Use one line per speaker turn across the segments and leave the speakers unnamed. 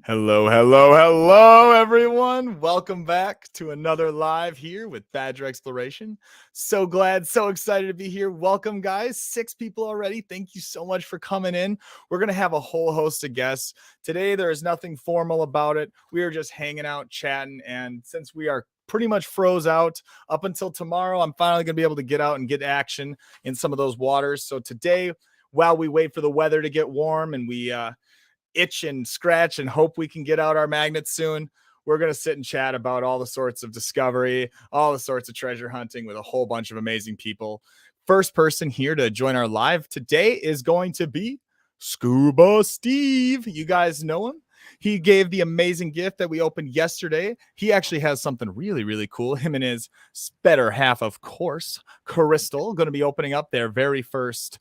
Hello, everyone. Welcome back to another live here with Badger Exploration. So glad, so excited to be here. Welcome, guys. 6 people already. Thank you so much for coming in. We're going to have a whole host of guests. Today, there is nothing formal about it. We are just hanging out, chatting, and since we are pretty much froze out up until tomorrow, I'm finally going to be able to get out and get action in some of those waters. So today, while we wait for the weather to get warm and we itch and scratch and hope we can get out our magnets soon, we're going to sit and chat about all the sorts of discovery, all the sorts of treasure hunting with a whole bunch of amazing people. First person here to join our live today is going to be Scuba Steve. You guys know him. He gave the amazing gift that we opened yesterday. He actually has something really, really cool. Him and his better half, of course, Crystal, going to be opening up their very first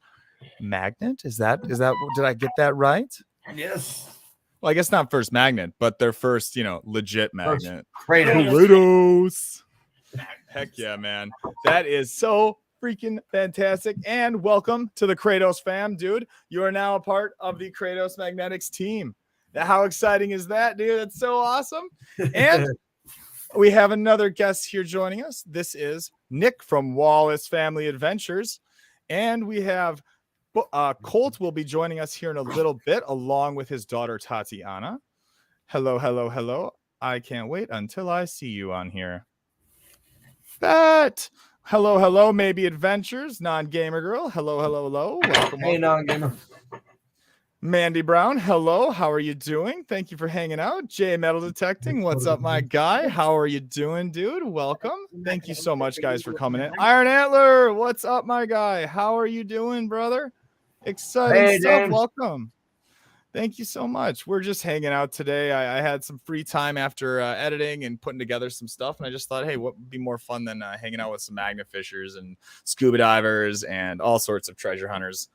magnet. Is that, did I get that right?
Yes.
Well, I guess not first magnet, but their first, legit magnet.
Kratos.
Heck yeah, man. That is so freaking fantastic. And welcome to the Kratos fam, dude. You are now a part of the Kratos Magnetics team. How exciting is that, dude? That's so awesome. And we have another guest here joining us. This is Nick from Wallace Family Adventures. And we have Colt will be joining us here in a little bit, along with his daughter, Tatiana. Hello. I can't wait until I see you on here. Bet. Hello, Maybe Adventures, non-gamer girl. Hello. Welcome.
Hey, non-gamer.
Mandy Brown, hello. How are you doing? Thank you for hanging out. Jay Metal Detecting, what's up, my guy? How are you doing, dude? Welcome. Thank you so much, guys, for coming in. Iron Antler, what's up, my guy? How are you doing, brother? Exciting stuff.
James.
Welcome. Thank you so much. We're just hanging out today. I had some free time after editing and putting together some stuff, and I just thought, hey, what would be more fun than hanging out with some magnet fishers and scuba divers and all sorts of treasure hunters.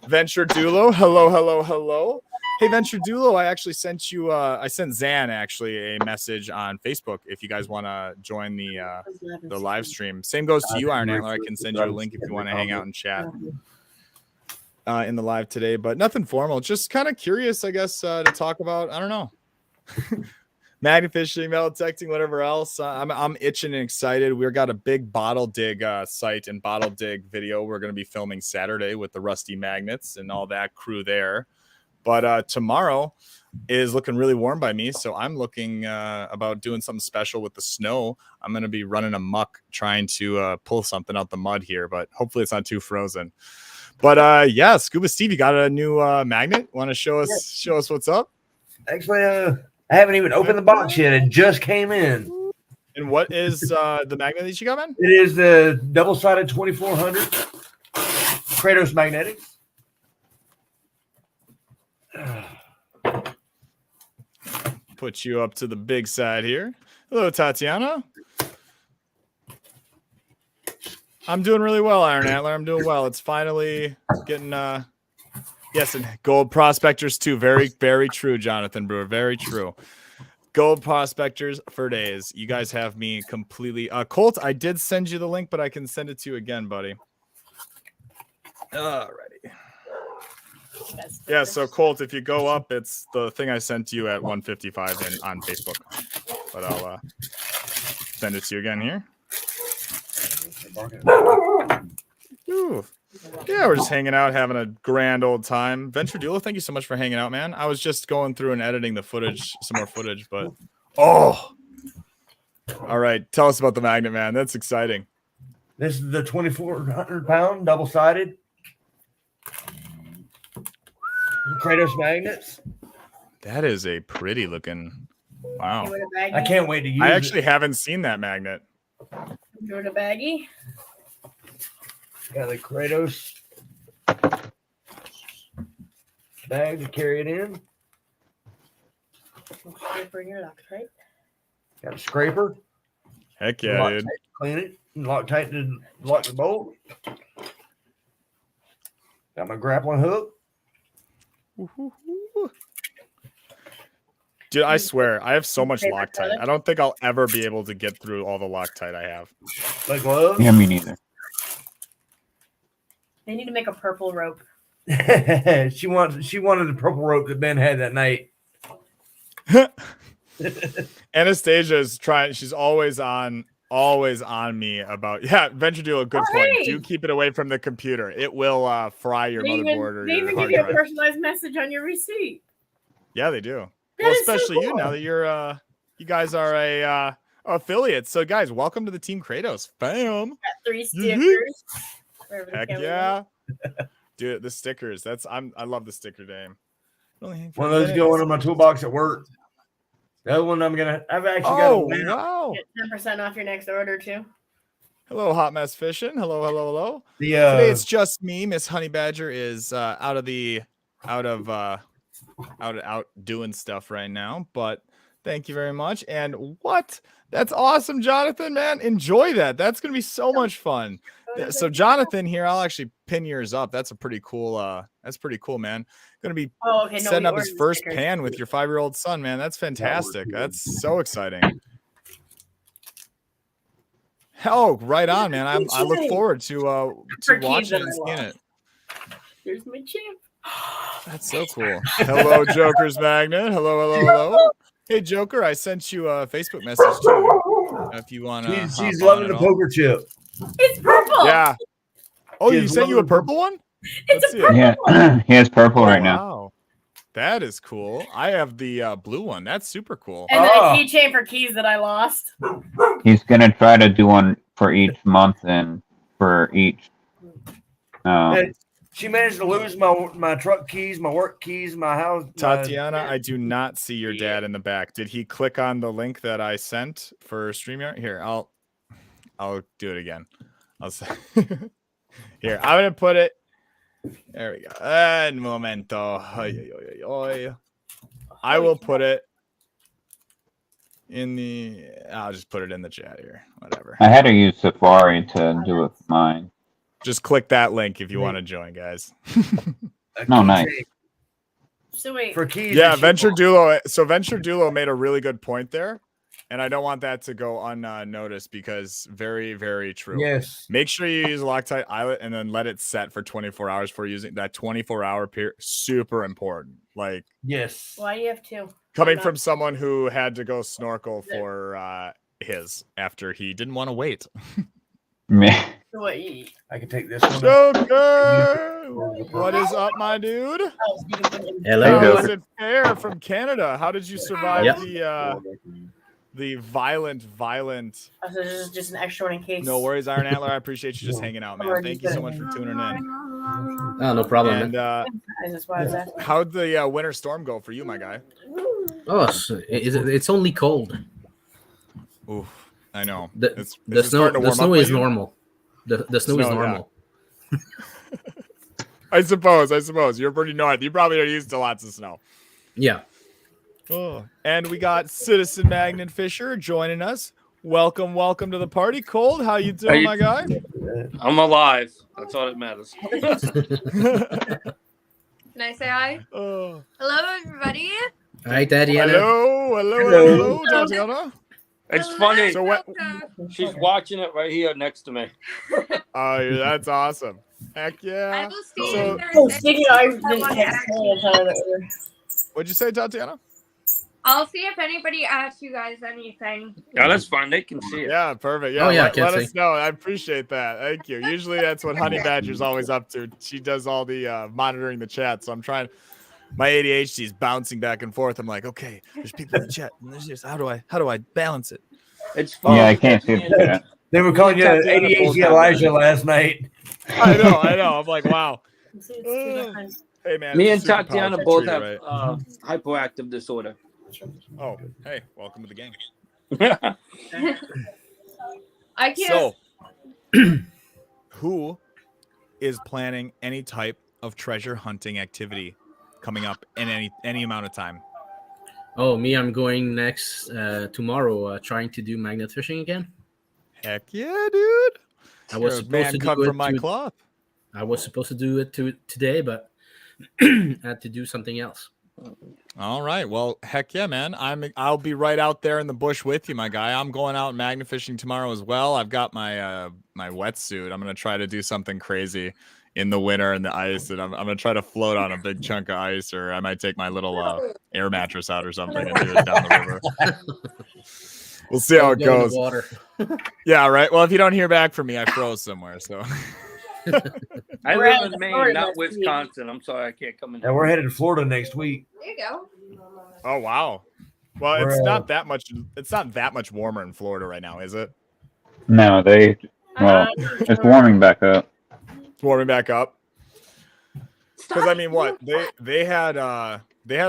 Venture Dulo, hello. Hey, Venture Dulo, I actually sent you, I sent Zan actually a message on Facebook if you guys want to join the live stream. Same goes to you, Iron Antler. I can send you a link if you want to hang out and chat in the live today, but nothing formal. Just kind of curious, I guess, to talk about, I don't know, magnet fishing, metal detecting, whatever else. I'm itching and excited. We've got a big bottle dig site and bottle dig video we're going to be filming Saturday with the rusty magnets and all that crew there. But tomorrow is looking really warm by me, so I'm looking about doing something special with the snow. I'm going to be running amok trying to pull something out the mud here, but hopefully it's not too frozen. But yeah, Scuba Steve, you got a new magnet? Want to show us what's up?
Actually, I haven't even opened the box yet. It just came in.
And what is the magnet that you got, man?
It is the double-sided 2400 Kratos Magnetics.
Put you up to the big side here. Hello, Tatiana. I'm doing really well, Iron Antler. I'm doing well. It's finally getting yes, and gold prospectors too. Very, very true, Jonathan Brewer. Very true. Gold prospectors for days. You guys have me completely. Colt, I did send you the link, but I can send it to you again, buddy. Alrighty. Yeah, so Colt, if you go up, it's the thing I sent to you at 1:55 and on Facebook. But I'll send it to you again here. Ooh. Yeah, we're just hanging out, having a grand old time. Venture Duelo, thank you so much for hanging out, man. I was just going through and editing the footage, some more footage, but all right. Tell us about the magnet, man. That's exciting.
This is the 2,400-pound double-sided Kratos magnets.
That is a pretty looking. Wow.
I can't wait to use it.
I actually haven't seen that magnet.
Throw the baggie.
Got the Kratos bag to carry it in.
Scraper in your Loctite.
Got a scraper.
Heck yeah,
Lock
dude.
tight to clean it. Loctite to lock the bolt. Got my grappling hook.
Dude, I swear, I have so much Loctite. I don't think I'll ever be able to get through all the Loctite I have.
Like gloves?
Yeah, me neither.
They need to make a purple rope.
she wanted the purple rope that Ben had that night.
Anastasia is trying. She's always on me about. Yeah, Venture Duo. Good
Oh,
point.
hey.
Do keep it away from the computer. It will fry your motherboard or
They
your
even
hard
give you a
drive.
personalized message on your receipt.
Yeah, they do.
That
Well,
is so
especially you
cool.
now that you're you guys are a affiliate. So guys, welcome to the Team Kratos fam.
Got 3
Yee-hee.
stickers. Wherever the
Heck
camera
yeah. Dude, the stickers. I love the sticker game.
One of those going in my toolbox at work. The other one I've actually got a
Oh,
win.
wow.
Get 10% off your next order too.
Hello, Hot Mess Fishing. Hello.
The
Today it's just me. Miss Honey Badger is out doing stuff right now. But thank you very much. And what? That's awesome, Jonathan, man. Enjoy that. That's gonna be so much fun. So Jonathan here, I'll actually pin yours up. That's pretty cool, man. Gonna be setting up his first pan with your 5-year-old son, man. That's fantastic. That's so exciting. Oh, right on, man. I look forward to watching and seeing it.
There's my chip.
That's so cool. Hello, Joker's Magnet. Hello. Hey, Joker, I sent you a Facebook message too. If you want to,
she's loving the poker chip.
It's purple.
Yeah. Oh, you sent you a purple one?
It's a purple one.
Yeah, he has purple right now.
Wow. That is cool. I have the blue one. That's super cool.
And then a keychain for keys that I lost.
He's gonna try to do one for each month and for each.
She managed to lose my truck keys, my work keys, my house.
Tatiana, I do not see your dad in the back. Did he click on the link that I sent for StreamYard? Here, I'll do it again. I'll say here. I'm gonna put it. There we go. Un momento. I will put it in the. I'll just put it in the chat here. Whatever.
I had to use Safari to do it with mine.
Just click that link if you want to join, guys.
No, nice.
So wait.
For keys.
Yeah, Venture Duo. So Venture Duo made a really good point there, and I don't want that to go unnoticed because very, very true.
Yes.
Make sure you use Loctite Eyelet and then let it set for 24 hours for using that 24-hour period. Super important. Like,
yes.
Why do you have 2?
Coming from someone who had to go snorkel for his after he didn't want to wait.
So what,
I can take this one.
Joker! What is up, my dude?
Hello.
How is it fair from Canada? How did you survive
Yep.
the violent?
Oh, so this is just an extra one in case.
No worries, Iron Antler. I appreciate you just hanging out, man. Thank you so much for tuning in.
Oh, no problem.
And
That's why I was asking.
how'd the winter storm go for you, my guy?
Oh, it's only cold.
Oof, I know.
The
Is it
snow
starting to warm up
is
for you?
normal. The snow is
Snow, yeah.
normal.
I suppose you're pretty north. You probably are used to lots of snow.
Yeah.
Oh, and we got Citizen Magnet Fisher joining us. Welcome to the party. Cold, how you doing, my guy?
I'm alive. That's all that matters.
Can I say hi?
Oh.
Hello, everybody.
Hi, Tatiana.
Hello, Tatiana.
It's funny.
So what?
She's watching it right here next to me.
Oh, that's awesome. Heck
I
yeah.
will see
So-
you
Oh,
Thursday.
speaking of, I didn't text me.
What'd you say, Tatiana?
I'll see if anybody asks you guys anything.
Yeah, that's fine. They can see it.
Yeah, perfect. Yeah,
Oh, yeah, I
let
can
us
see.
know. I appreciate that. Thank you. Usually that's what Honey Badger's always up to. She does all the monitoring the chat. So I'm trying. My ADHD is bouncing back and forth. I'm like, okay, there's people in the chat. And there's this. How do I balance it?
It's fun.
Yeah, I can't see the chat.
They were calling you
Tatiana both
ADHD
have
Elijah
that.
last night.
I know. I'm like, wow. Hey man.
Me
it's
and
a superpower
Tatiana
if you
both
treat
have
it right.
hyperactive disorder.
Oh, hey, welcome to the gang.
I can't.
So, who is planning any type of treasure hunting activity coming up in any amount of time?
Oh, me, I'm going next tomorrow, trying to do magnet fishing again.
Heck yeah, dude!
I was
You're a
supposed
man
to
cut
do
from
it
my cloth.
I was supposed to do it today, but had to do something else.
All right. Well, heck yeah, man. I'll be right out there in the bush with you, my guy. I'm going out magnet fishing tomorrow as well. I've got my my wetsuit. I'm gonna try to do something crazy in the winter in the ice, and I'm gonna try to float on a big chunk of ice, or I might take my little air mattress out or something and do it down the river. We'll see how it
Go in the
goes.
water.
Yeah, right. Well, if you don't hear back from me, I froze somewhere. So
I
We're
live
at
in
the
Maine,
Florida
not
next week.
Wisconsin. I'm sorry, I can't come in.
Yeah, we're headed to Florida next week.
There you go.
oh wow. Well,
We're,
it's not that much. It's not that much warmer in Florida right now, is it?
No, well, it's warming back up.
It's warming back up. Because I mean, what they had a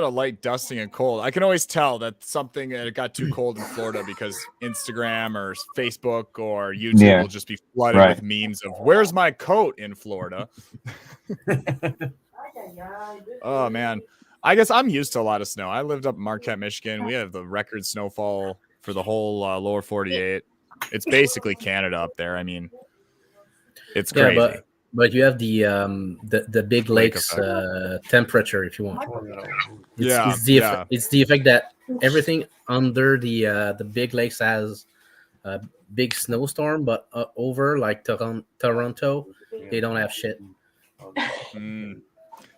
light dusting and cold. I can always tell that something it got too cold in Florida because Instagram or Facebook or YouTube will just be flooded with memes of "Where's my coat?" in Florida. Oh man, I guess I'm used to a lot of snow. I lived up in Marquette, Michigan. We have the record snowfall for the whole lower 48. It's basically Canada up there. I mean, it's crazy.
But you have the big lakes temperature if you want. It's the effect that everything under the big lakes has a big snowstorm, but over like Toronto, they don't have shit.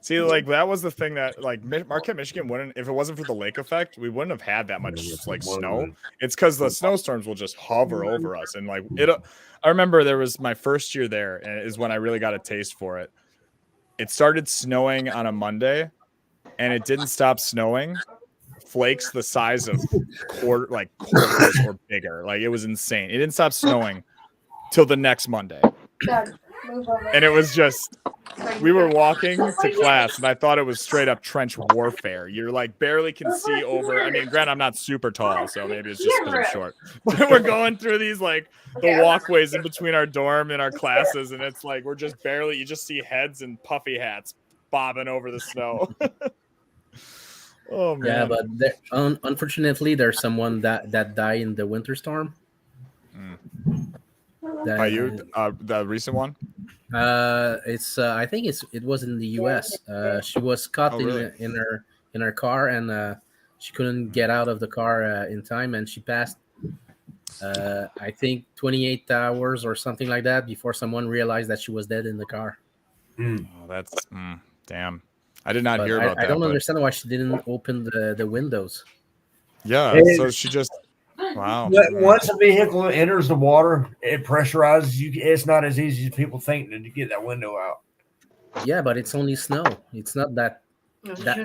See, like that was the thing that like Marquette, Michigan wouldn't, if it wasn't for the lake effect, we wouldn't have had that much like snow. It's because the snowstorms will just hover over us, and like it. I remember there was my first year there, and it is when I really got a taste for it. It started snowing on a Monday, and it didn't stop snowing. Flakes the size of quarters or bigger. Like it was insane. It didn't stop snowing till the next Monday. And it was just, we were walking to class and I thought it was straight up trench warfare. You're like barely can see over. I mean, granted, I'm not super tall, so maybe it's just because I'm short. But we're going through these like the walkways in between our dorm and our classes, and it's like we're just barely, you just see heads and puffy hats bobbing over the snow. Oh man.
Yeah, but unfortunately, there's someone that died in the winter storm.
By you, the recent one?
It's I think it was in the U.S. She was caught in her car, and she couldn't get out of the car in time, and she passed I think 28 hours or something like that before someone realized that she was dead in the car.
Oh, that's damn. I did not hear about that.
I don't understand why she didn't open the windows.
Yeah, so she just wow.
Once a vehicle enters the water, it pressurizes you. It's not as easy as people think to get that window out.
Yeah, but it's only snow. It's not that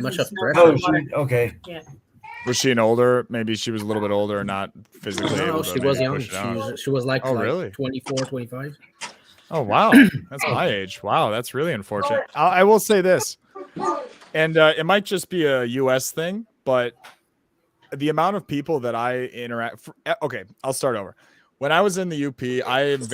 much of pressure.
Oh, okay.
Yeah.
Was she an older? Maybe she was a little bit older, not physically.
No, she was young. She was like,
really?
24, 25.
Oh, wow. That's my age. Wow, that's really unfortunate. I will say this, and it might just be a U.S. thing, but the amount of people that I interact. Okay, I'll start over. When I was in the UP, I've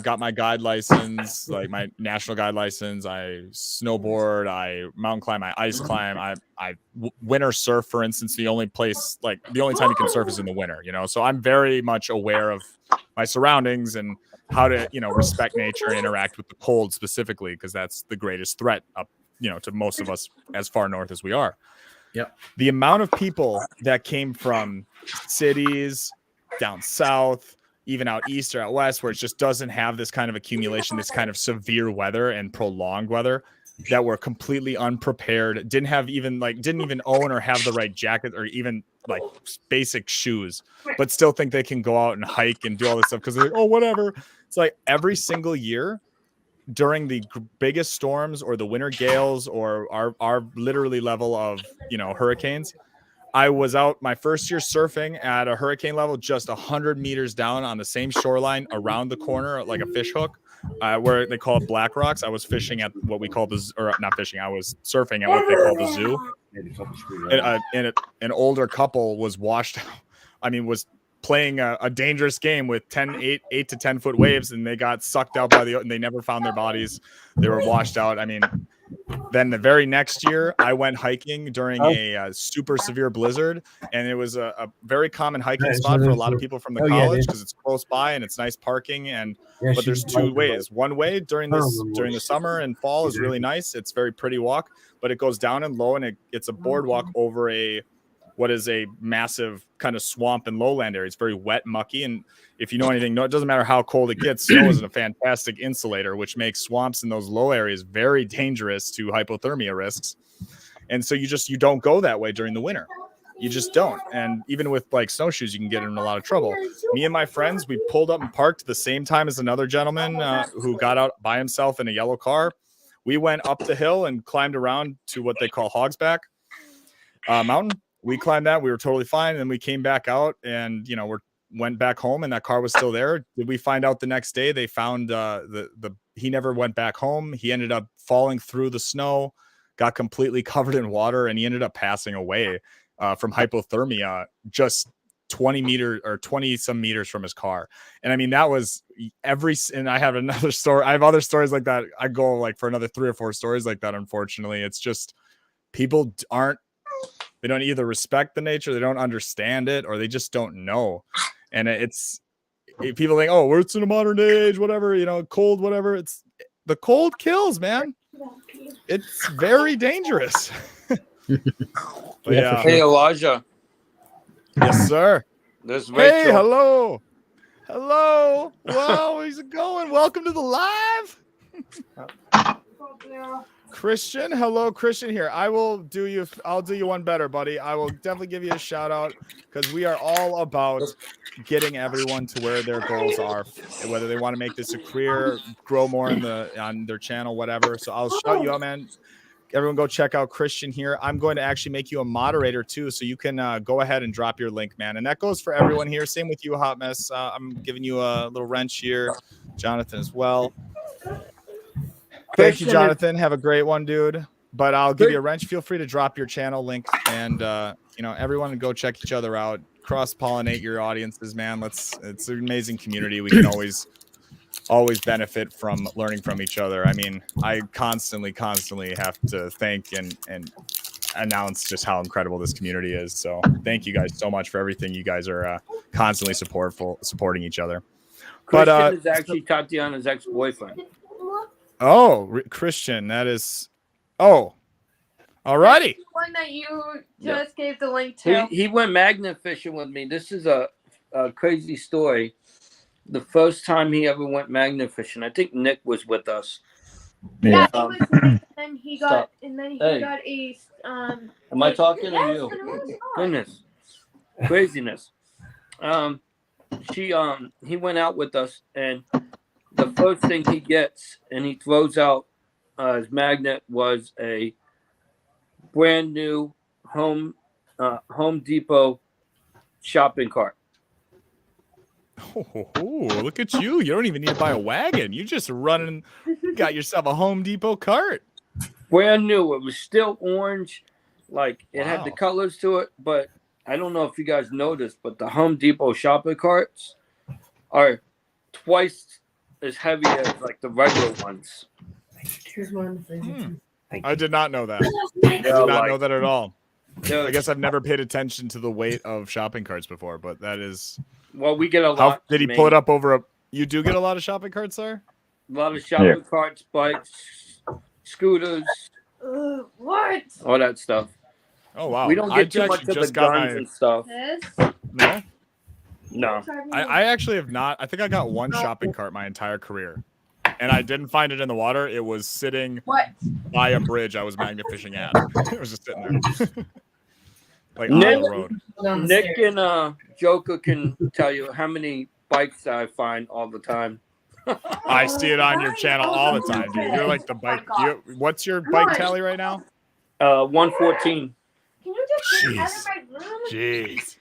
got my guide license, like my national guide license. I snowboard, I mountain climb, I ice climb, I winter surf, for instance. The only time you can surf is in the winter, So I'm very much aware of my surroundings and how to, respect nature and interact with the cold specifically, because that's the greatest threat up, to most of us as far north as we are.
Yeah.
The amount of people that came from cities down south, even out east or out west, where it just doesn't have this kind of accumulation, this kind of severe weather and prolonged weather, that were completely unprepared, didn't even own or have the right jacket or even like basic shoes, but still think they can go out and hike and do all this stuff because they're like, oh, whatever. It's like every single year during the biggest storms or the winter gales or our literally level of, hurricanes, I was out my first year surfing at a hurricane level, just 100 meters down on the same shoreline around the corner, like a fish hook, where they call it Black Rocks. I was fishing at what we call not fishing. I was surfing at what they call the zoo. And an older couple was washed. Was playing a dangerous game with 8 to 10 foot waves, and they got sucked out by and they never found their bodies. They were washed out. Then the very next year, I went hiking during a super severe blizzard, and it was a very common hiking spot for a lot of people from the college because it's close by and it's nice parking. But there's two ways. One way during the summer and fall is really nice. It's very pretty walk, but it goes down and low, and it's a boardwalk over a what is a massive kind of swamp and lowland area. It's very wet, mucky, and if you know anything, no, it doesn't matter how cold it gets. Snow is a fantastic insulator, which makes swamps in those low areas very dangerous to hypothermia risks. And so you don't go that way during the winter. You just don't. And even with like snowshoes, you can get in a lot of trouble. Me and my friends, we pulled up and parked the same time as another gentleman who got out by himself in a yellow car. We went up the hill and climbed around to what they call Hogsback Mountain. We climbed that. We were totally fine. And then we came back out and, went back home and that car was still there. Did we find out the next day? They found he never went back home. He ended up falling through the snow, got completely covered in water, and he ended up passing away from hypothermia just 20 some meters from his car. And I mean, that was and I have another story. I have other stories like that. I go like for another 3 or 4 stories like that. Unfortunately, it's just people they don't either respect the nature, they don't understand it, or they just don't know. And people think, oh, it's in a modern age, whatever, cold, whatever. The cold kills, man. It's very dangerous. But yeah.
Hey, Elijah.
Yes, sir.
This Rachel.
Hey, hello. Wow, how's it going? Welcome to the live. Christian, hello, Christian here. I'll do you one better, buddy. I will definitely give you a shout out because we are all about getting everyone to where their goals are, whether they want to make this a career, grow more on their channel, whatever. So I'll shout you out, man. Everyone go check out Christian here. I'm going to actually make you a moderator too, so you can go ahead and drop your link, man. And that goes for everyone here. Same with you, Hot Mess. I'm giving you a little wrench here. Jonathan as well. Thank you, Jonathan. Have a great one, dude. But I'll give you a wrench. Feel free to drop your channel link, and everyone go check each other out. Cross-pollinate your audiences, man. It's an amazing community. We can always benefit from learning from each other. I mean, I constantly have to thank and announce just how incredible this community is. So thank you guys so much for everything. You guys are constantly supporting each other.
Christian is actually Tatiana's ex-boyfriend.
Oh, Christian, that is. Oh, alrighty.
One that you just gave the link to.
He went magnet fishing with me. This is a crazy story. The first time he ever went magnet fishing, I think Nick was with us.
Yeah, he was. And then he got a.
Am I talking to you? Goodness, craziness. He went out with us, and the first thing he gets, and he throws out his magnet, was a brand new Home Depot shopping cart.
Oh, look at you. You don't even need to buy a wagon. You just got yourself a Home Depot cart.
Brand new. It was still orange. Like, it had the colors to it, but I don't know if you guys noticed, but the Home Depot shopping carts are twice as heavy as like the regular ones.
I did not know that. I did not know that at all. I guess I've never paid attention to the weight of shopping carts before, but that is.
Well, we get a lot.
Did he pull it up over You do get a lot of shopping carts, sir?
A lot of shopping carts, bikes, scooters.
What?
All that stuff.
Oh wow!
We don't get too much of the guns and stuff.
This?
No.
I actually have not. I think I got one shopping cart my entire career, and I didn't find it in the water. It was sitting by a bridge I was magnet fishing at. It was just sitting there, like on the road.
Nick and Joker can tell you how many bikes I find all the time.
I see it on your channel all the time, dude. You're like the bike. What's your bike tally right now?
114.
Can you just get out of my room?
Jeez.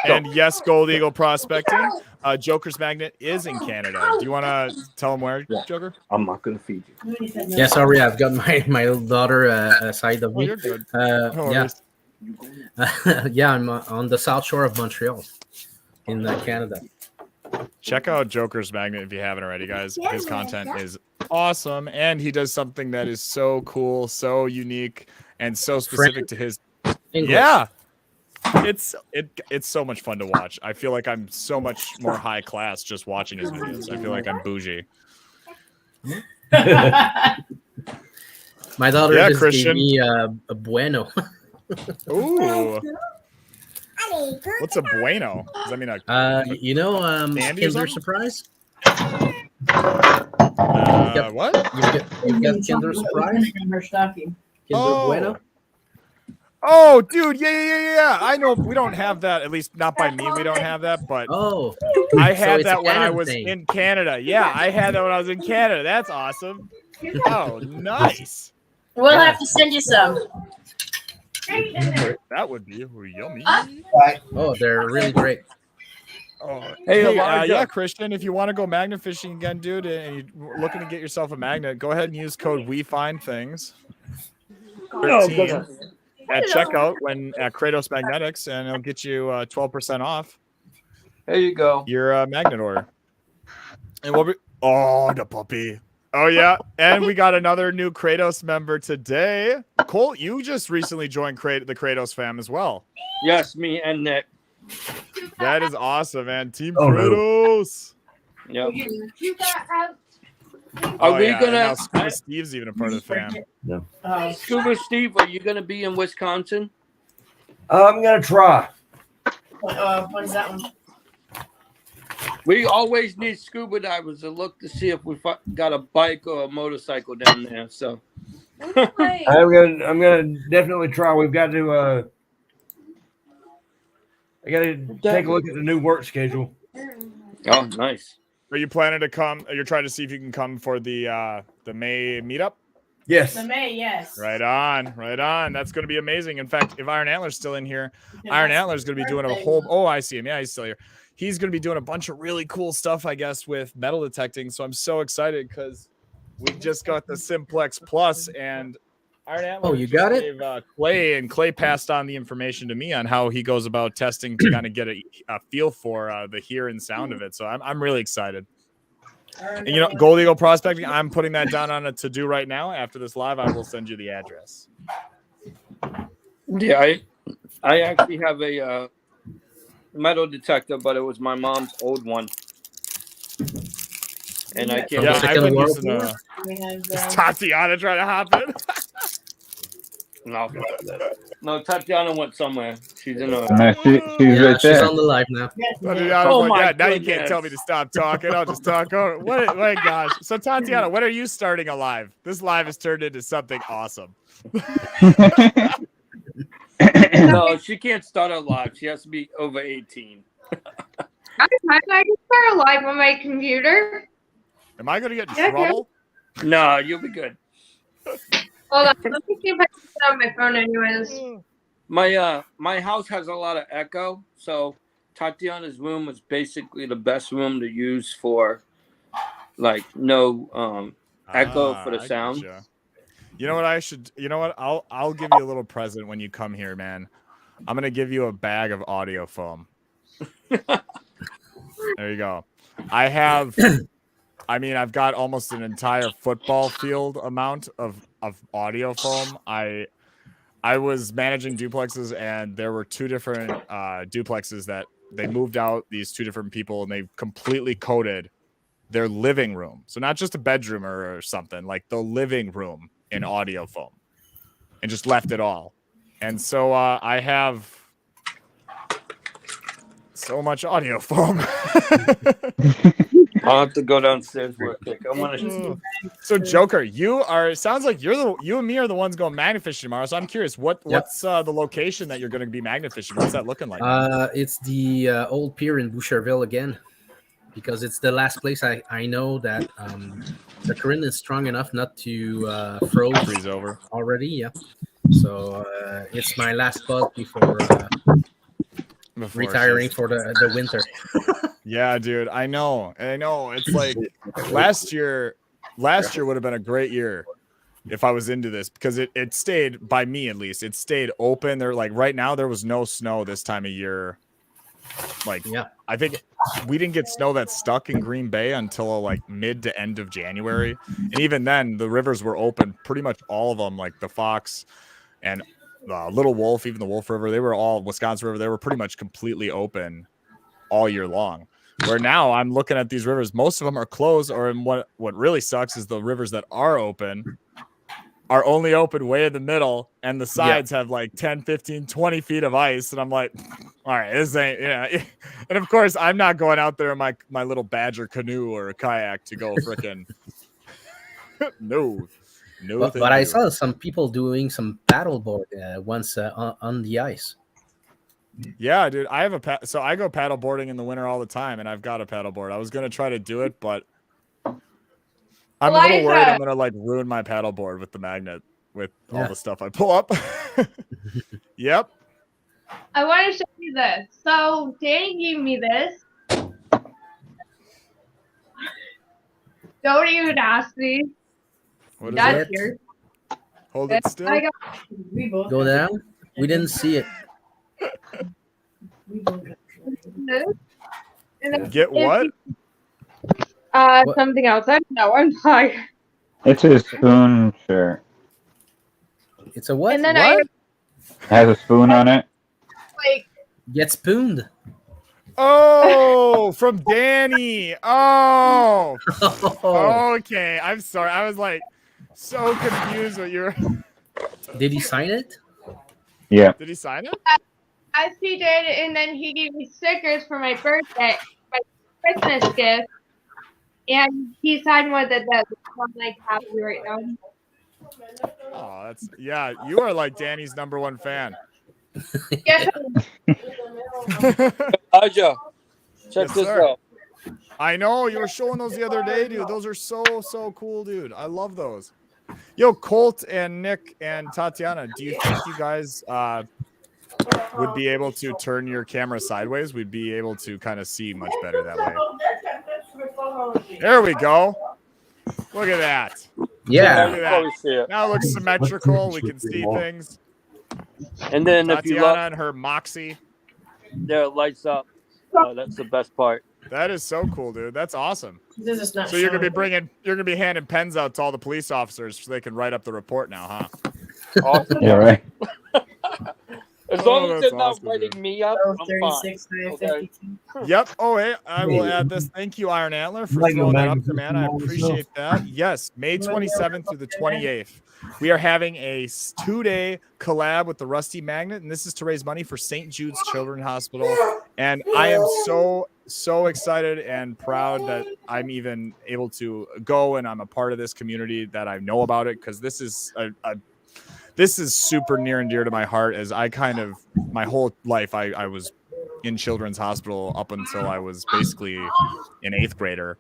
And yes, Gold Eagle Prospecting. Joker's Magnet is in Canada. Do you want to tell them where, Joker?
I'm not going to feed you.
Yeah, sorry, I've got my daughter aside of me.
You're good.
Yeah, I'm on the south shore of Montreal in Canada.
Check out Joker's Magnet if you haven't already, guys. His content is awesome, and he does something that is so cool, so unique, and so specific to his.
English.
Yeah. It's so much fun to watch. I feel like I'm so much more high class just watching his videos. I feel like I'm bougie.
My daughter just
Christian.
gave me a bueno.
Ooh. What's a bueno? Does that mean a candy or
Kinder
something?
Surprise.
What?
You've got Kinder Surprise.
In her stocking.
Kinder Bueno.
Oh, dude, yeah. I know we don't have that. At least not by me. We don't have that. But
Oh,
I
so
had
it's a
that when I
Canada
was
thing.
in Canada. Yeah, I had that when I was in Canada. That's awesome. Oh, nice.
We'll have to send you some.
That would be yummy.
Oh, they're really great.
Oh,
Hey,
hey,
Elijah.
yeah, Christian, if you want to go magnet fishing again, dude, and you're looking to get yourself a magnet, go ahead and use code WeFindThings 13 at checkout when at Kratos Magnetics, and it'll get you 12% off.
There you go.
Your magnet order. And we'll be the puppy. Oh yeah, and we got another new Kratos member today. Colt, you just recently joined the Kratos fam as well.
Yes, me and Nick.
That is awesome, man. Team
Oh, no.
Kratos.
Yep.
You got out.
Are we
and
gonna?
now Scuba Steve's even a part of the fam.
Scuba Steve, are you gonna be in Wisconsin?
I'm gonna try.
When's that one?
We always need scuba divers to look to see if we got a bike or a motorcycle down there. So
I'm gonna definitely try. We've got to. I got to take a look at the new work schedule.
oh, nice.
Are you planning to come? You're trying to see if you can come for the May meetup?
Yes.
The May, yes.
Right on. That's going to be amazing. In fact, if Iron Antler's still in here, Iron Antler's going to be doing a whole. Oh, I see him. Yeah, he's still here. He's going to be doing a bunch of really cool stuff, I guess, with metal detecting. So I'm so excited because we just got the Simplex Plus, and Iron Antler.
Oh, you got it?
Gave, Clay, and Clay passed on the information to me on how he goes about testing to kind of get a feel for the hear and sound of it. So I'm really excited. And Gold Eagle prospecting, I'm putting that down on a to-do right now. After this live, I will send you the address.
Yeah, I actually have a metal detector, but it was my mom's old one, and I can't.
Yeah, I've been using
Is
Tatiana trying to hop in.
No, Tatiana went somewhere. She's in a.
No, she's right
She's
there.
on the live now.
Tatiana's
Oh
like,
my
yeah, now you
goodness.
can't tell me to stop talking. I'll just talk over. What gosh. So Tatiana, when are you starting a live? This live has turned into something awesome.
No, she can't start a live. She has to be over 18.
I can start a live on my computer.
Am I gonna get in
Yeah,
trouble?
No, you'll be good.
Hold on, let me see if I can put it on my phone anyways.
My house has a lot of echo, so Tatiana's room is basically the best room to use for like no echo for the
I
sound.
gotcha. You know what I should? You know what? I'll give you a little present when you come here, man. I'm gonna give you a bag of audio foam. There you go. I've got almost an entire football field amount of audio foam. I was managing duplexes, and there were two different duplexes that they moved out, these two different people, and they completely coated their living room. So not just a bedroom or something, like the living room in audio foam, and just left it all. And so I have so much audio foam.
I'll have to go downstairs real quick. I want to.
So Joker, it sounds like you and me are the ones going magnet fishing tomorrow. So I'm curious, what's the location that you're going to be magnet fishing? What's that looking like?
It's the old pier in Boucherville again, because it's the last place I know that the current is strong enough not to freeze
over
already. Yeah, so it's my last spot before retiring for the winter.
Yeah, dude, I know. It's like last year would have been a great year if I was into this, because it stayed, by me at least, it stayed open. There, like right now, there was no snow this time of year. Like,
yeah,
I think we didn't get snow that stuck in Green Bay until like mid to end of January, and even then, the rivers were open, pretty much all of them, like the Fox and Little Wolf, even the Wolf River. They were all Wisconsin River. They were pretty much completely open all year long. Where now I'm looking at these rivers, most of them are closed, or in what really sucks is the rivers that are open are only open way in the middle, and the sides have like 10, 15, 20 feet of ice. And I'm like, All right, this ain't and of course I'm not going out there in my little Badger canoe or a kayak to go frickin' no.
But I saw some people doing some paddleboard once on the ice.
Yeah, dude, I have so I go paddle boarding in the winter all the time, and I've got a paddleboard. I was gonna try to do it, but I'm a little worried I'm gonna like ruin my paddleboard with the magnet with all the stuff I pull up. Yep.
I want to show you this. So Danny gave me this. Don't even ask me.
What is
That's
it?
here.
Hold it still.
Go down. We didn't see it.
Get what?
Something else. I don't know. I'm tired.
It's a spoon shirt.
It's a what?
And then
What?
It has a spoon on it.
like
Get spooned.
Oh, from Danny. Oh. Okay. I'm sorry. I was like so confused what you're.
Did he sign it?
Yeah.
Did he sign it?
as he did, and then he gave me stickers for my birthday, my Christmas gift, and he signed one that I'm like happy right now.
Oh, that's you are like Danny's #1 fan.
Yes.
Elijah, check
Yes,
this
sir.
out.
I know you were showing those the other day, dude. Those are so cool, dude. I love those. Yo, Colt and Nick and Tatiana, do you think you guys would be able to turn your camera sideways? We'd be able to kind of see much better that way. There we go. Look at that.
Yeah.
Look at that. Now it looks symmetrical. We can see things.
And then if you
Tatiana
look,
and her Moxie.
there it lights up. That's the best part.
That is so cool, dude. That's awesome.
This is not
So you're gonna be handing pens out to all the police officers so they can write up the report now, huh?
Awesome.
Yeah, right.
As long
Oh,
as
that's
they're not
awesome,
writing
dude.
me up, I'm fine.
36,
Okay.
Yep. Oh, hey, I will add this. Thank you, Iron Antler, for throwing that up there, man. I appreciate that. Yes, May 27th through the 28th. We are having a 2-day collab with the Rusty Magnet, and this is to raise money for St. Jude's Children's Hospital. And I am so excited and proud that I'm even able to go and I'm a part of this community, that I know about it, because this is this is super near and dear to my heart, as I kind of, my whole life, I was in Children's Hospital up until I was basically an 8th grader.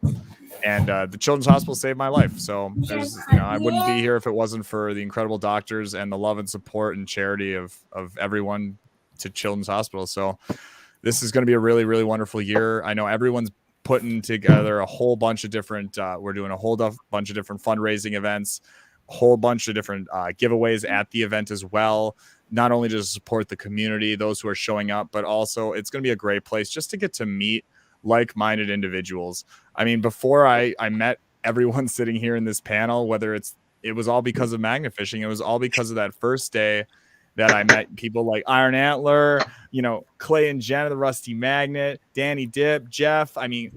And the Children's Hospital saved my life. So there's, I wouldn't be here if it wasn't for the incredible doctors and the love and support and charity of everyone to Children's Hospital. So this is going to be a really, really wonderful year. I know everyone's putting together a whole bunch of different, we're doing a whole bunch of different fundraising events, a whole bunch of different giveaways at the event as well. Not only to support the community, those who are showing up, but also it's going to be a great place just to get to meet like-minded individuals. I mean, before I met everyone sitting here in this panel, whether it was all because of magnet fishing, it was all because of that first day that I met people like Iron Antler, Clay and Jen of the Rusty Magnet, Danny Dip, Jeff. I mean,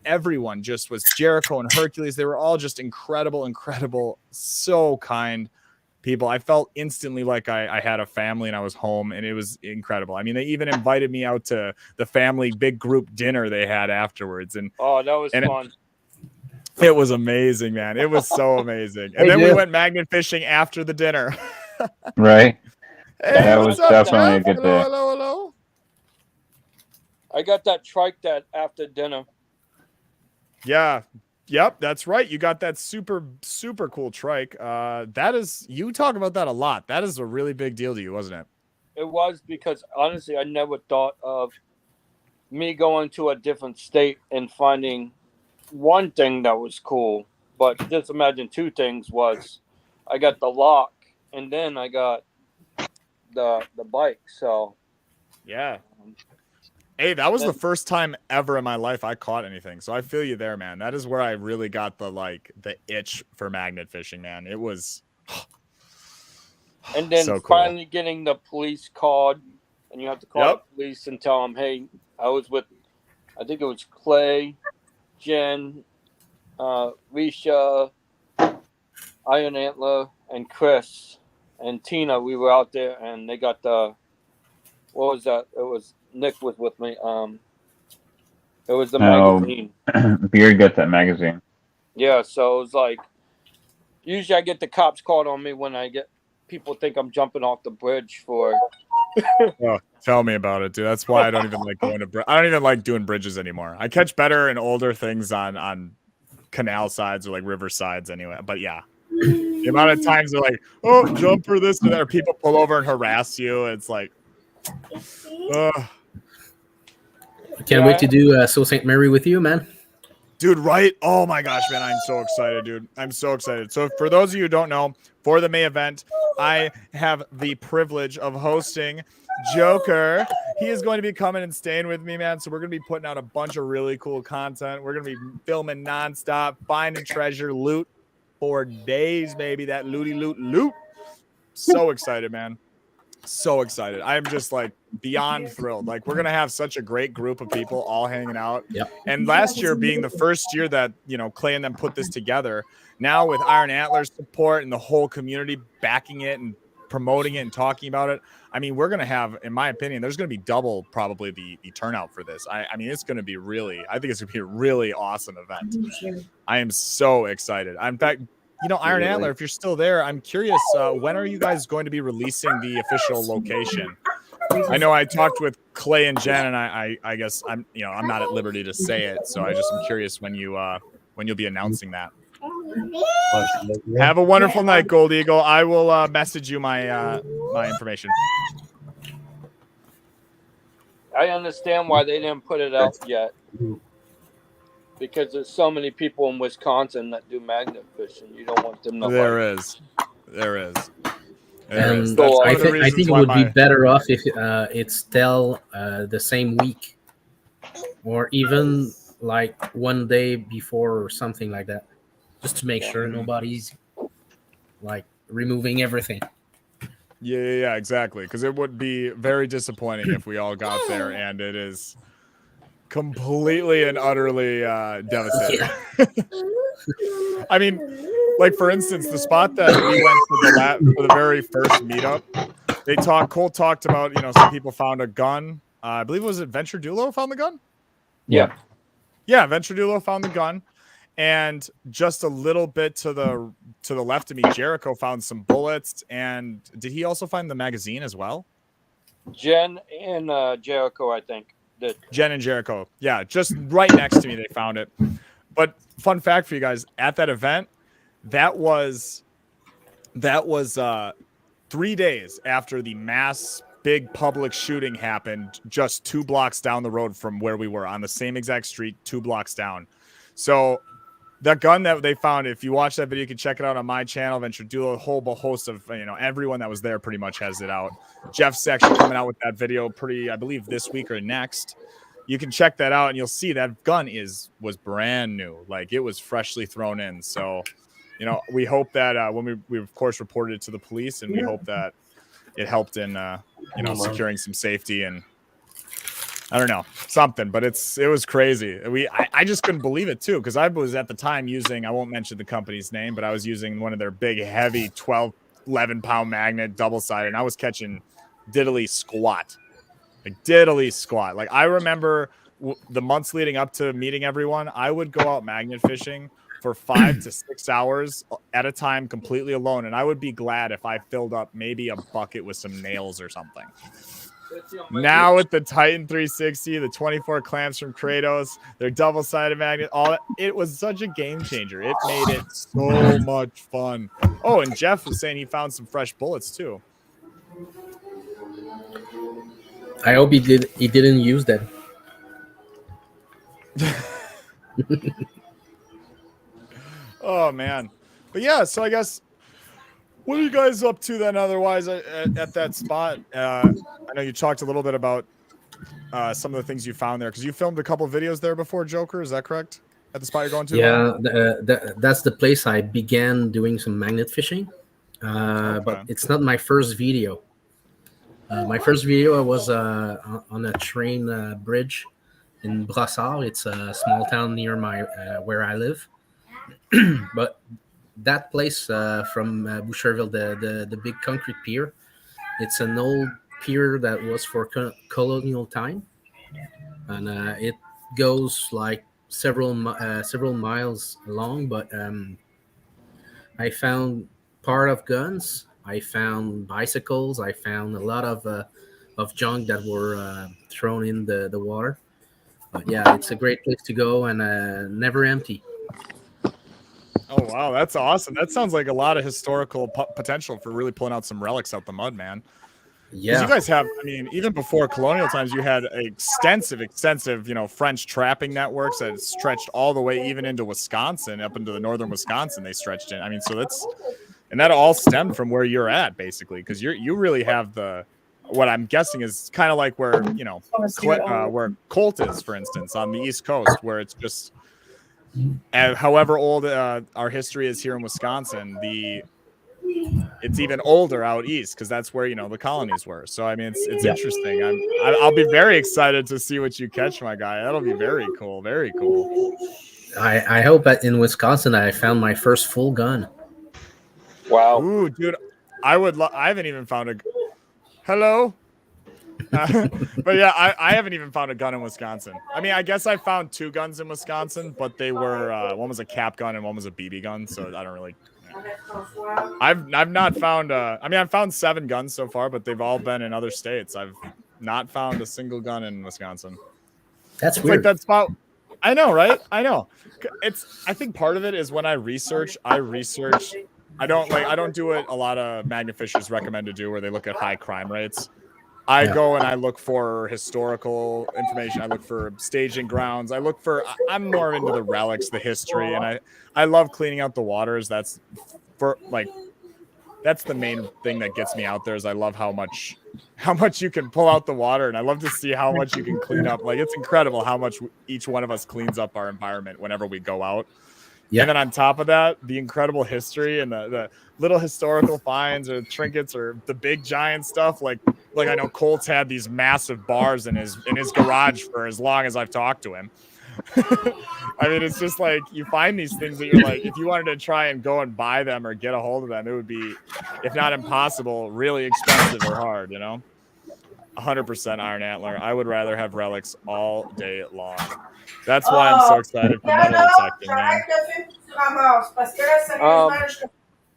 everyone just was, Jericho and Hercules. They were all just incredible, so kind people. I felt instantly like I had a family and I was home, and it was incredible. I mean, they even invited me out to the family big group dinner they had afterwards. And
oh, that was fun.
It was amazing, man. It was so amazing. And then we went magnet fishing after the dinner.
Right.
Hey,
that
what's
was
up,
definitely
Jeff?
a good day.
Hello.
I got that trike that after dinner.
Yeah. Yep, that's right. You got that super cool trike. That is, you talk about that a lot. That is a really big deal to you, wasn't it?
It was, because honestly, I never thought of me going to a different state and finding one thing that was cool. But just imagine two things was I got the lock and then I got the bike. So
yeah. Hey, that was the first time ever in my life I caught anything. So I feel you there, man. That is where I really got the itch for magnet fishing, man. It was
and then
so cool.
Finally getting the police called, and you have to call the police and tell them, hey, I was with, I think it was Clay, Jen, Risha, Iron Antler, and Chris and Tina. We were out there, and they got the what was that? It was Nick was with me. It was the
No,
magazine.
Beard got that magazine.
Yeah, so it was like usually I get the cops called on me when I get people think I'm jumping off the bridge for.
Oh, tell me about it, dude. That's why I don't even like going to. I don't even like doing bridges anymore. I catch better and older things on canal sides or like river sides anyway. But yeah, the amount of times they're like, "Oh, jump for this," or people pull over and harass you. It's like, ugh.
Can't wait to do Sault Ste. Marie with you, man.
Dude, right? Oh my gosh, man. I'm so excited, dude. I'm so excited. So for those of you who don't know, for the May event, I have the privilege of hosting Joker. He is going to be coming and staying with me, man. So we're going to be putting out a bunch of really cool content. We're going to be filming nonstop, finding treasure, loot for days, baby. That looty loot. So excited, man. So excited. I'm just like beyond thrilled. Like we're gonna have such a great group of people all hanging out.
Yep.
And last year being the first year that Clay and them put this together, now with Iron Antler's support and the whole community backing it and promoting it and talking about it, I mean, we're gonna have, in my opinion, there's gonna be double probably the turnout for this. I mean, it's gonna be I think it's gonna be a really awesome event. I am so excited. In fact, Iron Antler, if you're still there, I'm curious, when are you guys going to be releasing the official location? I know I talked with Clay and Jen, and I guess I'm not at liberty to say it, so I'm curious when you'll be announcing that. Have a wonderful night, Gold Eagle. I will message you my my information.
I understand why they didn't put it out yet. Because there's so many people in Wisconsin that do magnet fishing. You don't want them to
There is.
And
So,
I think it would be better off if it's still the same week, or even like one day before or something like that, just to make sure nobody's like removing everything.
Yeah, exactly. Because it would be very disappointing if we all got there and it is completely and utterly devastating. I mean, like for instance, the spot that we went to for the very first meetup, Cole talked about, some people found a gun. I believe was it Venture Dulo found the gun?
Yeah.
Yeah, Venture Dulo found the gun. And just a little bit to the left of me, Jericho found some bullets. And did he also find the magazine as well?
Jen and Jericho, I think.
Jen and Jericho. Yeah, just right next to me, they found it. But fun fact for you guys, at that event, that was 3 days after the mass big public shooting happened just 2 blocks down the road from where we were, on the same exact street, 2 blocks down. So that gun that they found, if you watch that video, you can check it out on my channel, Venture Duo. A whole host of, everyone that was there pretty much has it out. Jeff's actually coming out with that video I believe this week or next. You can check that out and you'll see that gun was brand new. Like it was freshly thrown in. So, we hope that when we of course reported it to the police, and we hope that it helped in, securing some safety and I don't know, something, but it was crazy. I just couldn't believe it too. Cause I was at the time using, I won't mention the company's name, but I was using one of their big, heavy 11 pound magnet double-sided, and I was catching diddly squat. Like I remember the months leading up to meeting everyone, I would go out magnet fishing for 5 to 6 hours at a time, completely alone. And I would be glad if I filled up maybe a bucket with some nails or something. Now with the Titan 360, the 24 clamps from Kratos, their double-sided magnet, all that, it was such a game changer. It made it so much fun. Oh, and Jeff was saying he found some fresh bullets too.
I hope he didn't use them.
Oh man. But yeah, so I guess, what are you guys up to then otherwise at that spot? I know you talked a little bit about some of the things you found there, because you filmed a couple of videos there before, Joker. Is that correct? At the spot you're going to?
Yeah, that's the place I began doing some magnet fishing.
Okay.
But it's not my first video. My first video was on a train bridge in Brossard. It's a small town near where I live. But that place from Boucherville, the big concrete pier, it's an old pier that was for colonial time, and it goes like several miles long. But I found part of guns. I found bicycles. I found a lot of junk that were thrown in the water. But yeah, it's a great place to go and never empty.
Oh wow, that's awesome. That sounds like a lot of historical potential for really pulling out some relics out the mud, man. Because
Yeah,
you guys have, I mean, even before colonial times, you had extensive, French trapping networks that stretched all the way even into Wisconsin, up into the northern Wisconsin. They stretched in. I mean, and that all stemmed from where you're at, basically, because you really have what I'm guessing is kind of like where where Colt is, for instance, on the East Coast, where it's just, however old our history is here in Wisconsin, it's even older out east because that's where the colonies were. So I mean, it's interesting. I'll be very excited to see what you catch, my guy. That'll be very cool. Very cool.
I hope that in Wisconsin I found my first full gun.
Wow.
Ooh, dude, I haven't even found a. Hello. But yeah, I haven't even found a gun in Wisconsin. I mean, I guess I found 2 guns in Wisconsin, but they were one was a cap gun and one was a BB gun. So I don't really. I've not found. I mean, I've found 7 guns so far, but they've all been in other states. I've not found a single gun in Wisconsin.
That's
It's
weird.
like that spot. I know, right? I know. I think part of it is when I research. I don't do what a lot of magnifishers recommend to do, where they look at high crime rates. I go and I look for historical information. I look for staging grounds. I'm more into the relics, the history, and I love cleaning out the waters. That's the main thing that gets me out there. Is I love how much you can pull out the water, and I love to see how much you can clean up. Like, it's incredible how much each one of us cleans up our environment whenever we go out. Yeah. And then on top of that, the incredible history and the little historical finds or trinkets or the big giant stuff. Like I know Colt's had these massive bars in his garage for as long as I've talked to him. I mean, it's just like you find these things that you're like, if you wanted to try and go and buy them or get a hold of them, it would be, if not impossible, really expensive or hard, 100% Iron Antler. I would rather have relics all day long. That's why I'm so excited for metal detecting, man.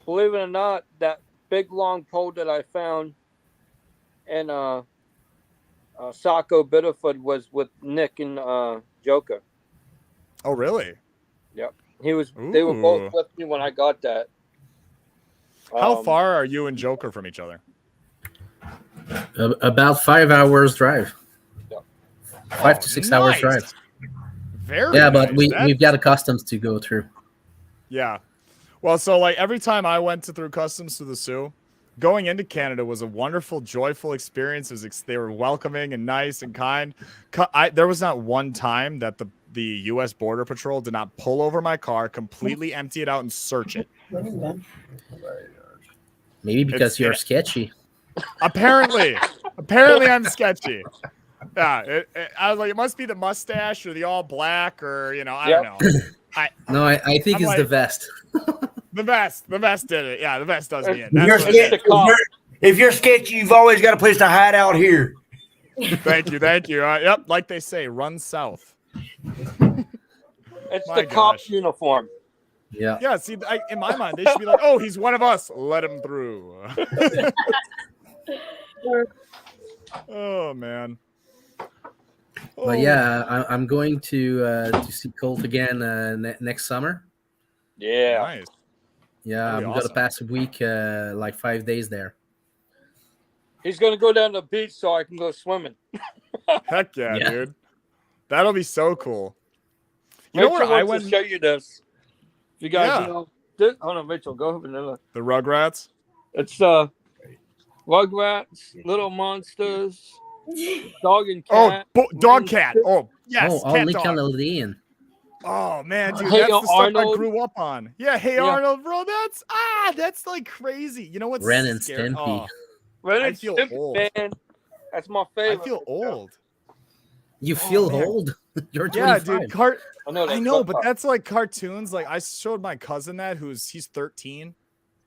Believe it or not, that big long pole that I found in Saco Bitterford was with Nick and Joker.
Oh, really?
Yep. They were both with me when I got that.
How far are you and Joker from each other?
About 5 hours drive.
Yep.
5 to 6 hours drive.
Very
yeah, but
nice.
we've got a customs to go through.
Yeah. Well, so like every time I went through customs to the Sioux, going into Canada was a wonderful, joyful experience. They were welcoming and nice and kind. There was not one time that the U.S. Border Patrol did not pull over my car, completely empty it out, and search it.
Maybe because you're sketchy.
Apparently I'm sketchy. Yeah, I was like, it must be the mustache or the all black or I don't know.
I think it's the vest.
The vest did it. Yeah, the vest does me in.
If you're sketchy, you've always got a place to hide out here.
Thank you. Yep, like they say, run south.
It's the cop's uniform.
Yeah.
Yeah. See, in my mind, they should be like, "Oh, he's one of us. Let him through." Oh man.
But yeah, I'm going to see Colt again next summer.
Yeah.
Nice.
Yeah, I'm gonna pass a week, like 5 days there.
He's gonna go down to the beach so I can go swimming.
Heck yeah, dude. That'll be so cool. You
Rachel
know where I
wants
went?
to show you this. You guys know this? Hold on, Rachel, go Vanilla.
The Rugrats.
It's Rugrats, Little Monsters, Dog and Cat.
Dog Cat. Oh yes.
Oh, Nickelodeon.
Oh man, dude,
Hey,
that's the
Arnold.
stuff I grew up on. Yeah, Hey Arnold, bro. That's like crazy. You know what's
Ren and
scary?
Stimpy.
Ren
I
and
feel
Stimpy,
old.
man. That's my favorite.
I feel old.
You feel
man.
old. You're 25.
Yeah, dude. I know,
that's
but that's like cartoons. Like I showed my cousin that he's 13,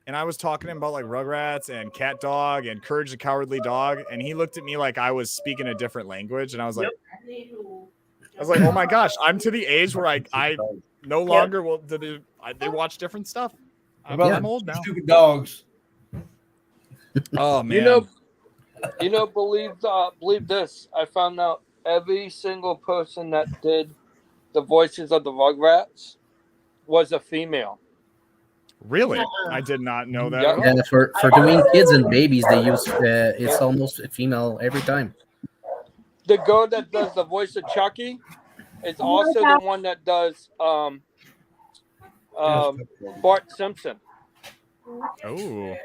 and I was talking to him about like Rugrats and Cat Dog and Courage the Cowardly Dog, and he looked at me like I was speaking a different language, and I was like, oh my gosh, I'm to the age where I no longer will. They watch different stuff. I'm old now.
Stupid dogs.
Oh man.
Believe this. I found out every single person that did the voices of the Rugrats was a female.
Really? I did not know that.
Yep.
Yeah, for doing kids and babies, they use it's almost a female every time.
The girl that does the voice of Chucky is also the one that does Bart Simpson.
Oh,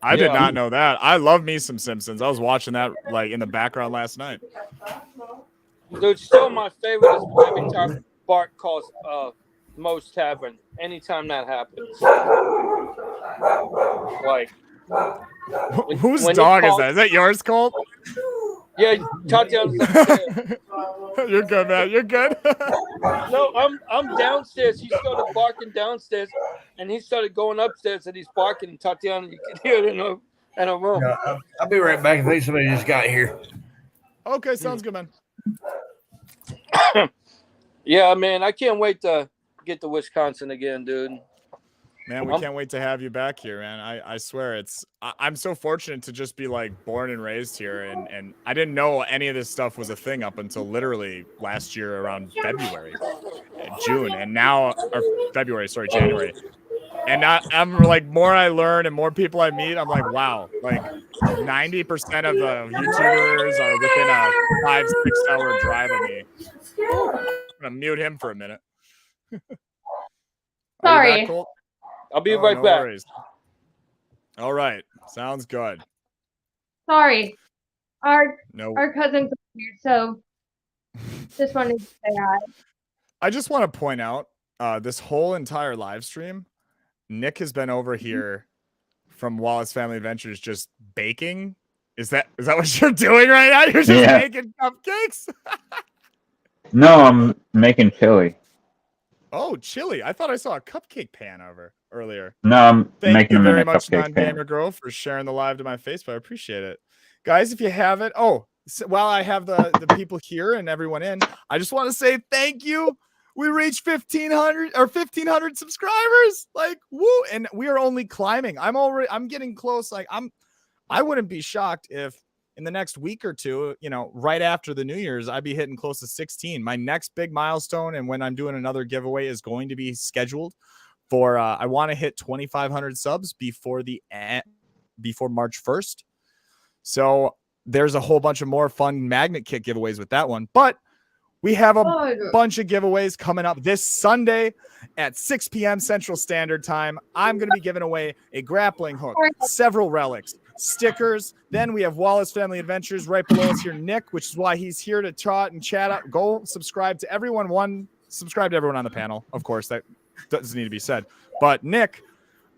I did not know that. I love me some Simpsons. I was watching that like in the background last night.
Dude, still my favorite is every time Bart calls Moe's Tavern. Anytime that happens. Like,
whose dog is that? Is that yours, Colt?
Yeah, Tatiana's upstairs.
You're good, man. You're good.
No, I'm downstairs. He started barking downstairs, and he started going upstairs, and he's barking. And Tatiana, you can hear it in a room.
Yeah, I'll be right back. I think somebody just got here.
Okay, sounds good, man.
Yeah, man, I can't wait to get to Wisconsin again, dude.
Man, we can't wait to have you back here, man. I swear I'm so fortunate to just be like born and raised here, and I didn't know any of this stuff was a thing up until literally last year around February, June, and now or January. And I'm like, more I learn and more people I meet, I'm like, wow, like 90% of the YouTubers are within a 5-6 hour drive of me. I'm gonna mute him for a minute.
Sorry.
Back,
I'll be right
no
back.
Worries. All right, sounds good.
Sorry. Our
No,
cousin's here, so just wanted to say hi.
I just want to point out this whole entire live stream, Nick has been over here from Wallace Family Adventures just baking. Is that what you're doing right now? You're just making cupcakes?
No, I'm making chili.
Oh, chili. I thought I saw a cupcake pan over earlier.
No, I'm
Thank
making
you
them in
very
a
much,
cupcake pan.
Non-Gamer Girl, for sharing the live to my Facebook. I appreciate it. Guys, if you haven't, while I have the people here and everyone in, I just want to say thank you. We reached 1,500 subscribers. Like, woo! And we are only climbing. I'm getting close. Like, I wouldn't be shocked if in the next week or two, right after the New Year's, I'd be hitting close to 16. My next big milestone, and when I'm doing another giveaway, is going to be scheduled for. I want to hit 2,500 subs before March 1st. So there's a whole bunch of more fun magnet kit giveaways with that one, but we have a bunch of giveaways coming up this Sunday at 6 p.m. Central Standard Time. I'm going to be giving away a grappling hook, several relics, stickers. Then we have Wallace Family Adventures right below us here, Nick, which is why he's here to talk and chat up. Go subscribe to everyone. Subscribe to everyone on the panel. Of course, that doesn't need to be said. But Nick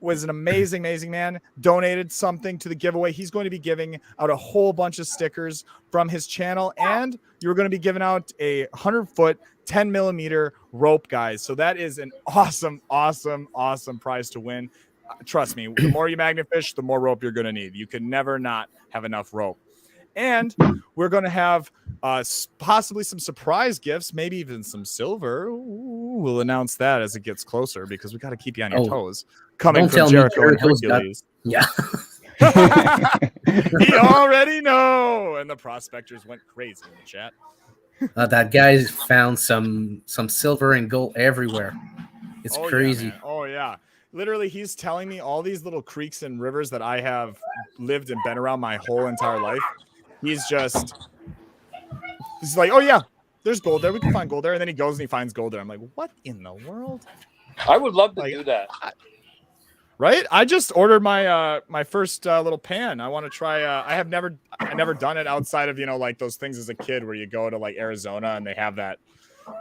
was an amazing man, donated something to the giveaway. He's going to be giving out a whole bunch of stickers from his channel, and you're going to be giving out a 100-foot, 10mm rope, guys. So that is an awesome prize to win. Trust me, the more you magnet fish, the more rope you're going to need. You can never not have enough rope. And we're going to have possibly some surprise gifts, maybe even some silver. Ooh, we'll announce that as it gets closer because we got to keep you on your toes. Coming from Jericho and Hercules.
Yeah.
He already know. And the prospectors went crazy in the chat.
That guy found some silver and gold everywhere. It's crazy.
Yeah, oh, yeah. Literally, he's telling me all these little creeks and rivers that I have lived and been around my whole entire life. He's like, oh, yeah, there's gold there. We can find gold there. And then he goes and he finds gold there. I'm like, what in the world?
I would love to do that.
Right? I just ordered my my first little pan. I want to try. I never done it outside of, like those things as a kid where you go to like Arizona and they have that,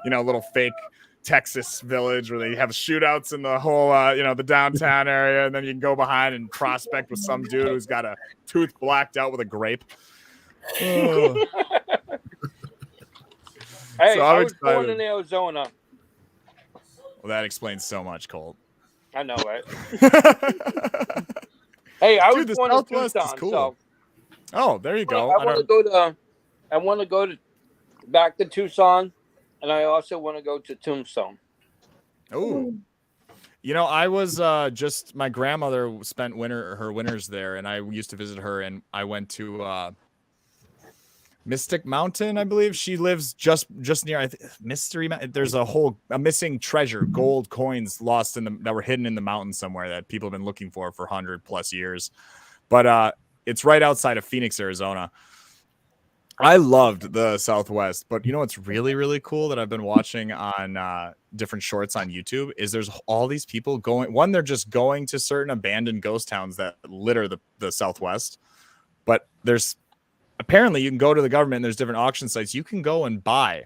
little fake Texas village where they have shootouts in the whole, the downtown area. And then you can go behind and prospect with some dude who's got a tooth blacked out with a grape.
Hey,
So
I
I'm
was born
excited.
in Arizona.
Well, that explains so much, Colt.
I know, right? Hey, I
Dude,
was
the
born in
Southwest is
Tucson,
cool.
so
Oh, there you go.
I want to go to. I want to go to back to Tucson, and I also want to go to Tombstone.
Oh, you know, I was just my grandmother spent her winters there, and I used to visit her, and I went to Mystic Mountain, I believe. She lives just near Mystery Mountain. There's a missing treasure, gold coins lost that were hidden in the mountain somewhere that people have been looking for 100+ years. But it's right outside of Phoenix, Arizona. I loved the Southwest, but you know what's really, really cool that I've been watching on different shorts on YouTube is there's all these people going. One, they're just going to certain abandoned ghost towns that litter the Southwest. But there's apparently you can go to the government and there's different auction sites. You can go and buy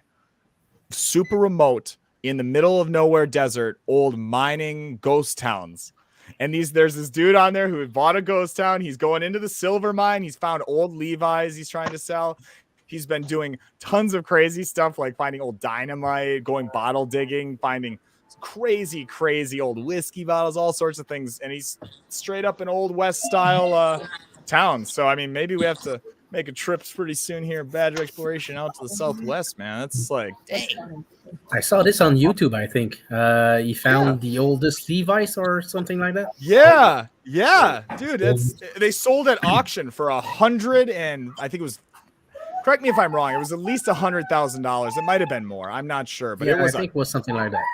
super remote in the middle of nowhere desert, old mining ghost towns. And there's this dude on there who had bought a ghost town. He's going into the silver mine. He's found old Levi's he's trying to sell. He's been doing tons of crazy stuff like finding old dynamite, going bottle digging, finding crazy, crazy old whiskey bottles, all sorts of things. And he's straight up an old West style town. So, I mean, maybe we have to make a trip pretty soon here, Badger Exploration, out to the Southwest, man. That's like, dang.
I saw this on YouTube, I think. He found the oldest Levi's or something like that.
Yeah, dude. They sold at auction for $100, and I think it was. Correct me if I'm wrong. It was at least $100,000. It might have been more. I'm not sure, but
yeah,
it was.
I think it was something like that.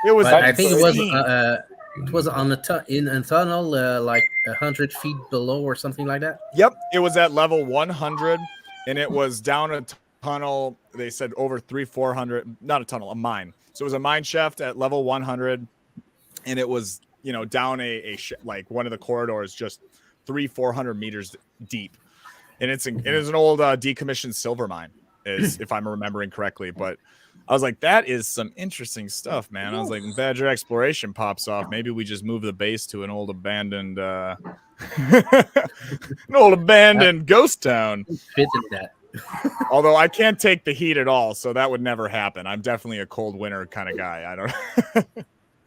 It was.
I think it was. It was on in a tunnel, like 100 feet below or something like that.
Yep, it was at level 100, and it was down a tunnel. They said over 300-400. Not a tunnel, a mine. So it was a mine shaft at level 100, and it was down like one of the corridors, just 300-400 meters deep. And it is an old decommissioned silver mine, if I'm remembering correctly. But I was like, that is some interesting stuff, man. I was like, when Badger Exploration pops off, maybe we just move the base to an old abandoned, ghost town.
Fit in that.
Although I can't take the heat at all, so that would never happen. I'm definitely a cold winter kind of guy. I don't.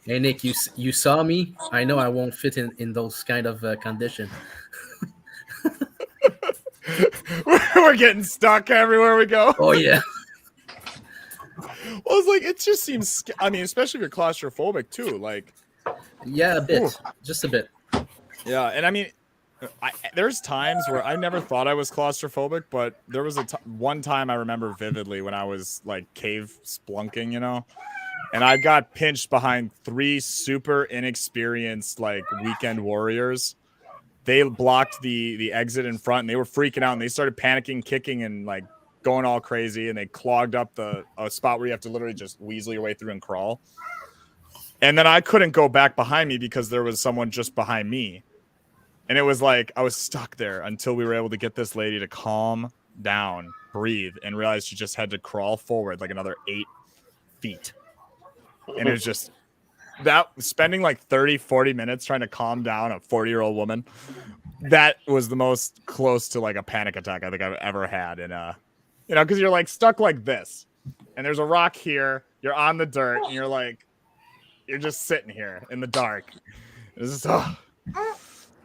Hey Nick, you saw me. I know I won't fit in those kind of conditions.
We're getting stuck everywhere we go.
Oh yeah.
Well, it's like it just seems. I mean, especially if you're claustrophobic too. Like,
yeah, a bit, just a bit.
Yeah, and I mean, there's times where I never thought I was claustrophobic, but there was one time I remember vividly when I was like cave splunking, and I got pinched behind 3 super inexperienced like weekend warriors. They blocked the exit in front, and they were freaking out, and they started panicking, kicking, and like going all crazy, and they clogged up a spot where you have to literally just weasel your way through and crawl. And then I couldn't go back behind me because there was someone just behind me. And it was like I was stuck there until we were able to get this lady to calm down, breathe, and realize she just had to crawl forward like another 8 feet. And it was just that spending like 30-40 minutes trying to calm down a 40-year-old woman. That was the most close to like a panic attack I think I've ever had. And because you're like stuck like this, and there's a rock here, you're on the dirt, and you're just sitting here in the dark. It's just,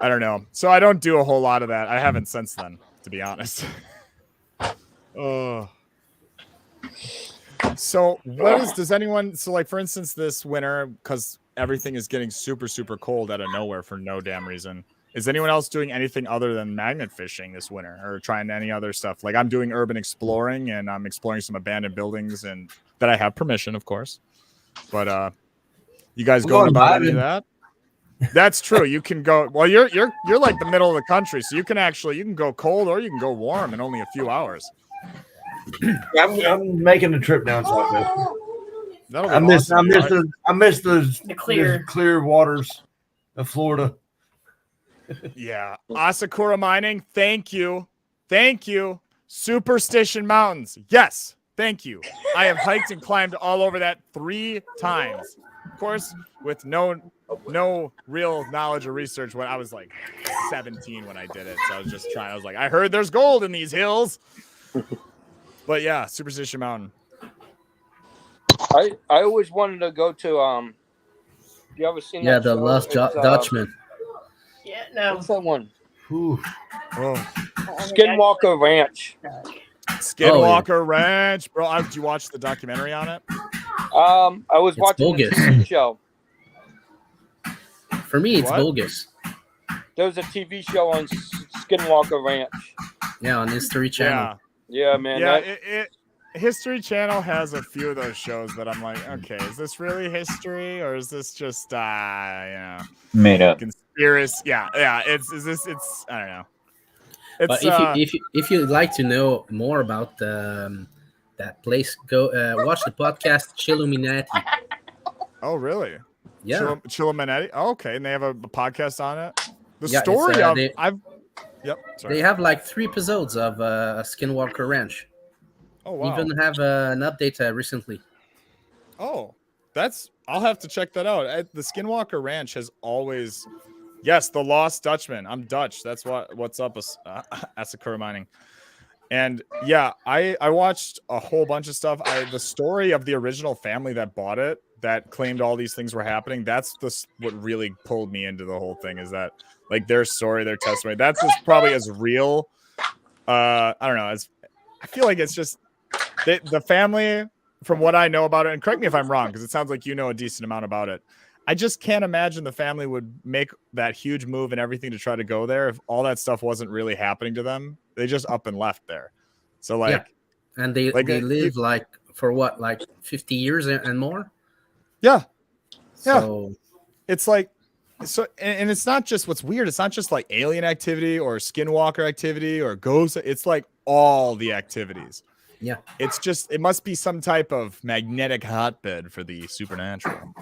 I don't know. So I don't do a whole lot of that. I haven't since then, to be honest. Oh. So like for instance, this winter, because everything is getting super, super cold out of nowhere for no damn reason. Is anyone else doing anything other than magnet fishing this winter or trying any other stuff? Like I'm doing urban exploring and I'm exploring some abandoned buildings and that I have permission, of course. But you guys going about any of that? That's true. You can go. Well, you're like the middle of the country, so you can go cold or you can go warm in only a few hours.
I'm making a trip down south. I miss the clear waters of Florida.
Yeah, Asakura Mining. Thank you. Superstition Mountains. Yes, thank you. I have hiked and climbed all over that 3 times. Of course, with no real knowledge or research. When I was like 17 when I did it, so I was just trying. I was like, I heard there's gold in these hills. But yeah, Superstition Mountain.
I always wanted to go to you ever seen
the
show?
Lost Dutchman.
Yeah, no.
What's that one?
Ooh.
Oh.
Skinwalker Ranch.
Skinwalker Ranch, bro. Did you watch the documentary on it?
I was watching the
bogus.
TV show.
For me, it's
What?
bogus.
There was a TV show on Skinwalker Ranch.
Yeah, on History Channel.
Yeah, man.
Yeah, History Channel has a few of those shows that I'm like, okay, is this really history or is this just
made up
conspiracy? Yeah. It's I don't know.
But if you'd like to know more about that place, go watch the podcast Chilluminati.
Oh, really?
Yeah,
Chilluminati. Oh, okay, and they have a podcast on it. The
Yeah,
story
it's,
of
Yep.
Sorry.
They have like 3 episodes of Skinwalker Ranch.
Oh wow.
Even have an update recently.
Oh, I'll have to check that out. The Skinwalker Ranch has always, yes, the Lost Dutchman. I'm Dutch. That's what's up. Asakura Mining. And yeah, I watched a whole bunch of stuff. The story of the original family that bought it, that claimed all these things were happening. That's what really pulled me into the whole thing. Is that like their story, their testimony? That's probably as real. I don't know. I feel like it's just the family, from what I know about it, and correct me if I'm wrong, because it sounds like you know a decent amount about it. I just can't imagine the family would make that huge move and everything to try to go there if all that stuff wasn't really happening to them. They just up and left there. So
and they live like for what, like 50 years and more.
Yeah.
So
it's like, and it's not just what's weird. It's not just like alien activity or skinwalker activity or ghost. It's like all the activities.
Yeah.
It's just, it must be some type of magnetic hotbed for the supernatural.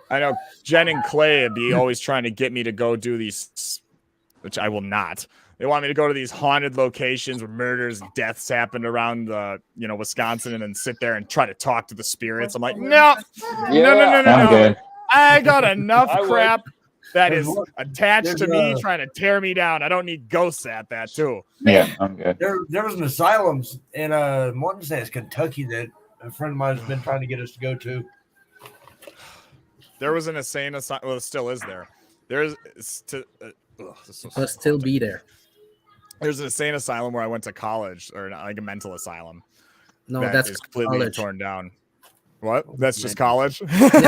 I know Jen and Clay would be always trying to get me to go do these, which I will not. They want me to go to these haunted locations where murders and deaths happened around Wisconsin, and then sit there and try to talk to the spirits. I'm like, no.
Good.
I got enough crap that is
There's
attached to me
there's,
trying to tear me down. I don't need ghosts at that too.
Yeah, I'm good.
There was an asylum in one says Kentucky that a friend of mine has been trying to get us to go to.
There was an insane asylum. Well, it still is there. There's
must still be there.
There's an insane asylum where I went to college, or like a mental asylum.
No,
that is completely
college.
torn down. What? That's just college. Has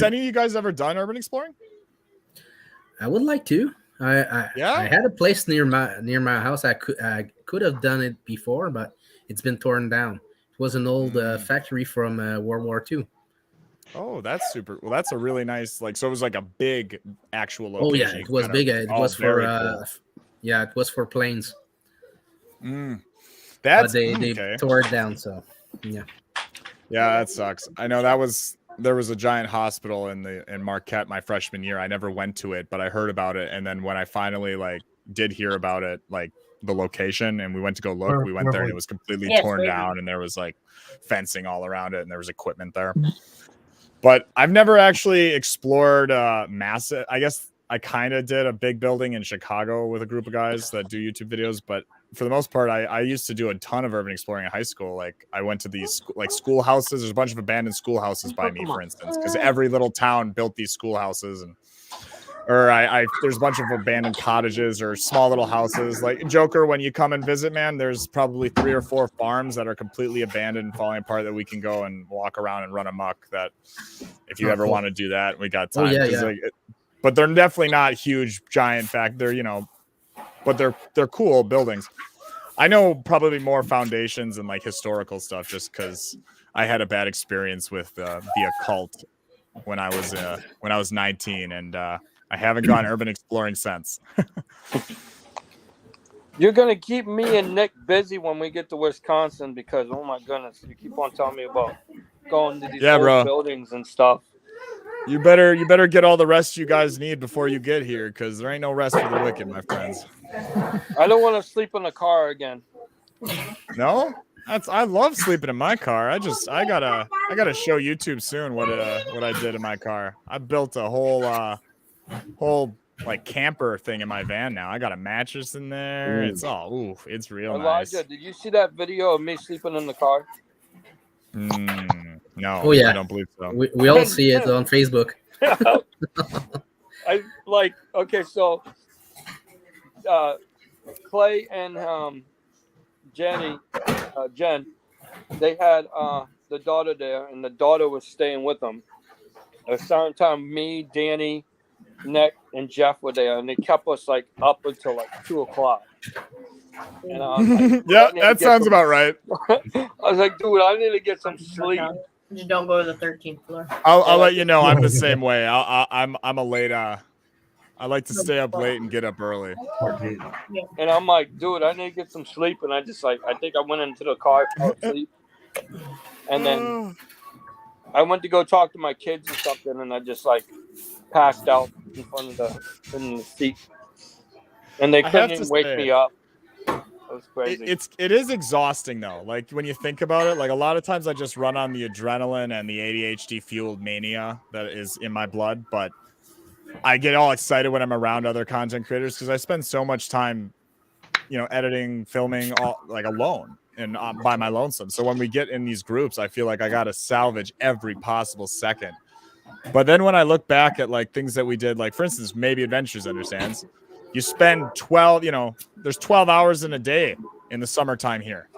any of you guys ever done urban exploring?
I would like to. I had a place near my house. I could have done it before, but it's been torn down. It was an old factory from World War II.
Oh, that's super. Well, that's a really nice, so it was like a big actual location.
Oh yeah, it was big. It was for
cool.
Yeah, it was for planes.
That's
they tore it down. So yeah,
that sucks. I know there was a giant hospital in Marquette my freshman year. I never went to it, but I heard about it, and then when I finally did hear about it, the location, and we went to go look, we went there and it was completely torn down, and there was fencing all around it, and there was equipment there. But I've never actually explored massive. I guess I kind of did a big building in Chicago with a group of guys that do YouTube videos. But for the most part, I used to do a ton of urban exploring in high school. I went to these schoolhouses. There's a bunch of abandoned schoolhouses by me, for instance, because every little town built these schoolhouses, there's a bunch of abandoned cottages or small little houses. Like Joker, when you come and visit, man, there's probably 3 or 4 farms that are completely abandoned and falling apart that we can go and walk around and run amok. That if you ever want to do that, we got time. But they're definitely not huge, giant but they're cool buildings. I know probably more foundations and historical stuff just because I had a bad experience with the occult when I was 19, and I haven't gone urban exploring since.
You're going to keep me and Nick busy when we get to Wisconsin because, oh my goodness, you keep on telling me about going to these old buildings and stuff.
You better get all the rest you guys need before you get here, because there ain't no rest for the wicked, my friends.
I don't want to sleep in the car again.
No? I love sleeping in my car. I gotta show YouTube soon what I did in my car. I built a whole camper thing in my van now. I got a mattress in there. It's it's real
Elijah,
nice.
Did you see that video of me sleeping in the car?
No, No,
Oh, yeah.
I don't believe so.
We all see it on Facebook.
I like. Okay, so Clay and Jen, they had the daughter there, and the daughter was staying with them. At the same time, me, Danny, Nick, and Jeff were there, and they kept us like up until like 2:00. And I was like,
yeah,
I need to
that
get
sounds
some-
about right.
I was like, dude, I need to get some sleep.
Just don't go to the 13th floor.
I'll let you know. I'm the same way. I'm a late. I like to stay up late and get up early.
And I'm like, dude, I need to get some sleep. And I just like, I think I went into the car, fell asleep, and then I went to go talk to my kids or something, and I just like passed out in front of the seat, and they couldn't even wake me up. It was crazy.
It is exhausting though. Like when you think about it, like a lot of times I just run on the adrenaline and the ADHD fueled mania that is in my blood, but I get all excited when I'm around other content creators because I spend so much time, editing, filming, all like alone and by my lonesome. So when we get in these groups, I feel like I got to salvage every possible second. But then when I look back at like things that we did, like for instance, Maybe Adventures understands, you spend 12, there's 12 hours in a day in the summertime here.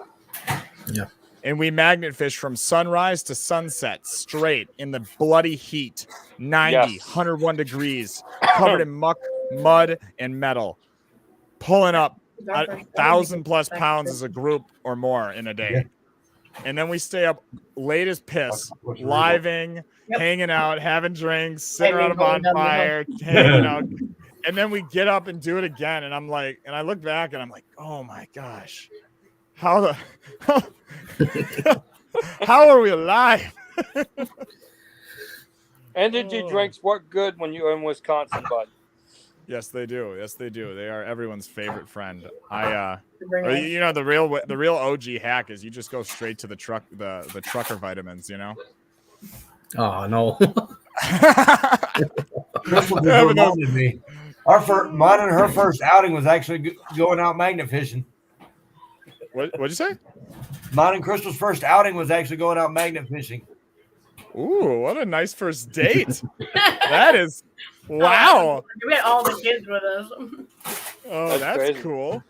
Yeah.
And we magnet fish from sunrise to sunset straight in the bloody heat, 90,
Yes.
101 degrees, covered in muck, mud, and metal, pulling up 1,000+ pounds as a group or more in a day. And then we stay up late as piss, living, hanging out, having drinks, sitting around a bonfire, hanging out. And then we get up and do it again. And I'm like, and I look back and I'm like, oh my gosh, how are we alive?
Energy drinks work good when you're in Wisconsin, bud.
Yes, they do. Yes, they do. They are everyone's favorite friend. The real OG hack is you just go straight to the trucker vitamins,
Oh no.
Crystal just reminded me. Mine and her first outing was actually going out magnet fishing.
What'd you say?
Mine and Crystal's first outing was actually going out magnet fishing.
Ooh, what a nice first date. That is, wow.
We had all the kids with us.
Oh, that's cool.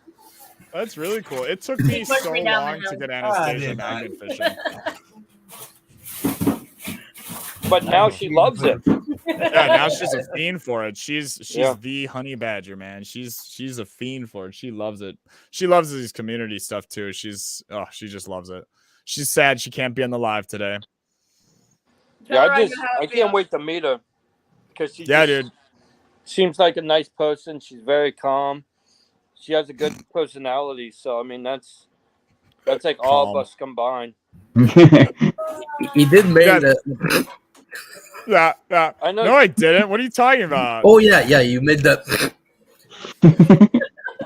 That's really cool. It took me so long to get Anastasia magnet fishing.
But now she loves it.
Yeah, now she's a fiend for it. She's the honey badger, man. She's a fiend for it. She loves it. She loves these community stuff too. She just loves it. She's sad she can't be on the live today.
Yeah, I can't wait to meet her because dude, seems like a nice person. She's very calm. She has a good personality. So I mean, that's like all of us combined.
He did make that.
Yeah. I know. No, I didn't. What are you talking about?
Oh yeah, you made that.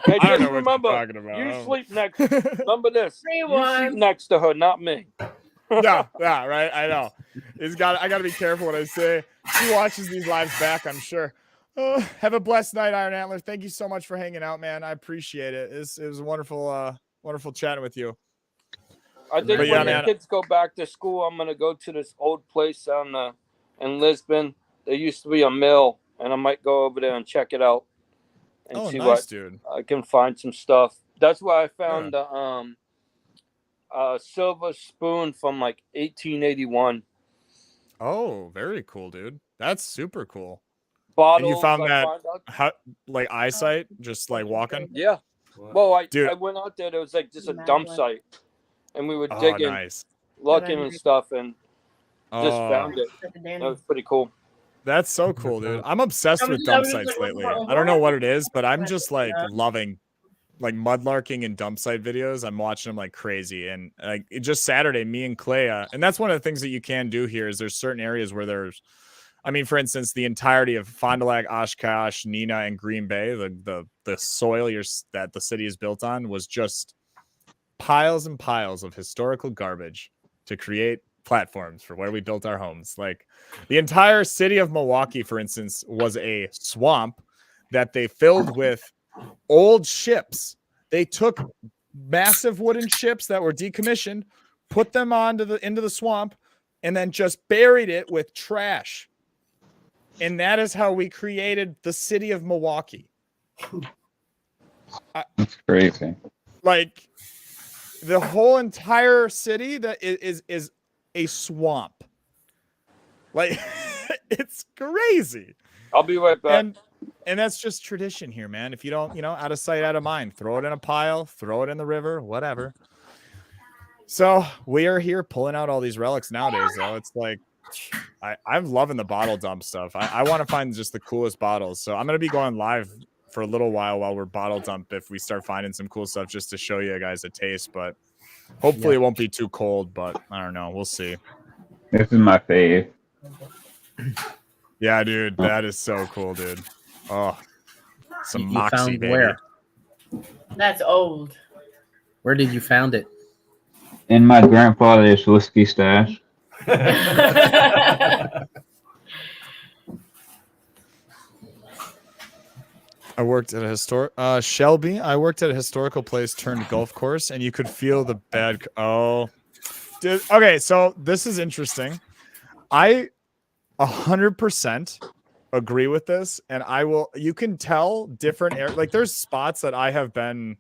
Hey,
I don't know
remember,
what you're talking about.
You sleep next. Remember this. You sleep next to her, not me.
Yeah, right. I know. I got to be careful what I say. She watches these lives back, I'm sure. Have a blessed night, Iron Antler. Thank you so much for hanging out, man. I appreciate it. It was a wonderful chatting with you.
I think when the kids go back to school, I'm gonna go to this old place in Lisbon. There used to be a mill, and I might go over there and check it out and see what
dude.
I can find some stuff. That's where I found the silver spoon from like 1881.
Oh, very cool, dude. That's super cool.
Bottles,
and you found that eyesight, just like walking?
Yeah. Well, I went out there. There was like just a dump site, and we were digging, looking and stuff, and just found it. That was pretty cool.
That's so cool, dude. I'm obsessed with dump sites lately. I don't know what it is, but I'm just like loving like mudlarking and dump site videos. I'm watching them like crazy. And like just Saturday, me and Clay, and that's one of the things that you can do here is there's certain areas where there's, I mean, for instance, the entirety of Fond du Lac, Oshkosh, Neenah, and Green Bay, the soil that the city is built on was just piles and piles of historical garbage to create platforms for where we built our homes. Like the entire city of Milwaukee, for instance, was a swamp that they filled with old ships. They took massive wooden ships that were decommissioned, put them into the swamp, and then just buried it with trash. And that is how we created the city of Milwaukee.
That's crazy.
Like the whole entire city that is a swamp. Like it's crazy.
I'll be right back.
And that's just tradition here, man. If you don't, out of sight, out of mind, throw it in a pile, throw it in the river, whatever. So we are here pulling out all these relics nowadays, though. It's like I'm loving the bottle dump stuff. I want to find just the coolest bottles. So I'm gonna be going live for a little while we're bottle dump if we start finding some cool stuff just to show you guys a taste. But hopefully it won't be too cold. But I don't know. We'll see.
This is my fave.
Yeah, dude, that is so cool, dude. Oh, some
You
Moxie,
found
baby.
where?
That's old.
Where did you found it?
In my grandfather's whiskey stash.
I worked at a Shelby. I worked at a historical place turned golf course, and you could feel the bad. Oh, dude. Okay, so this is interesting. I 100% agree with this, and I will. You can tell different like there's spots that I have been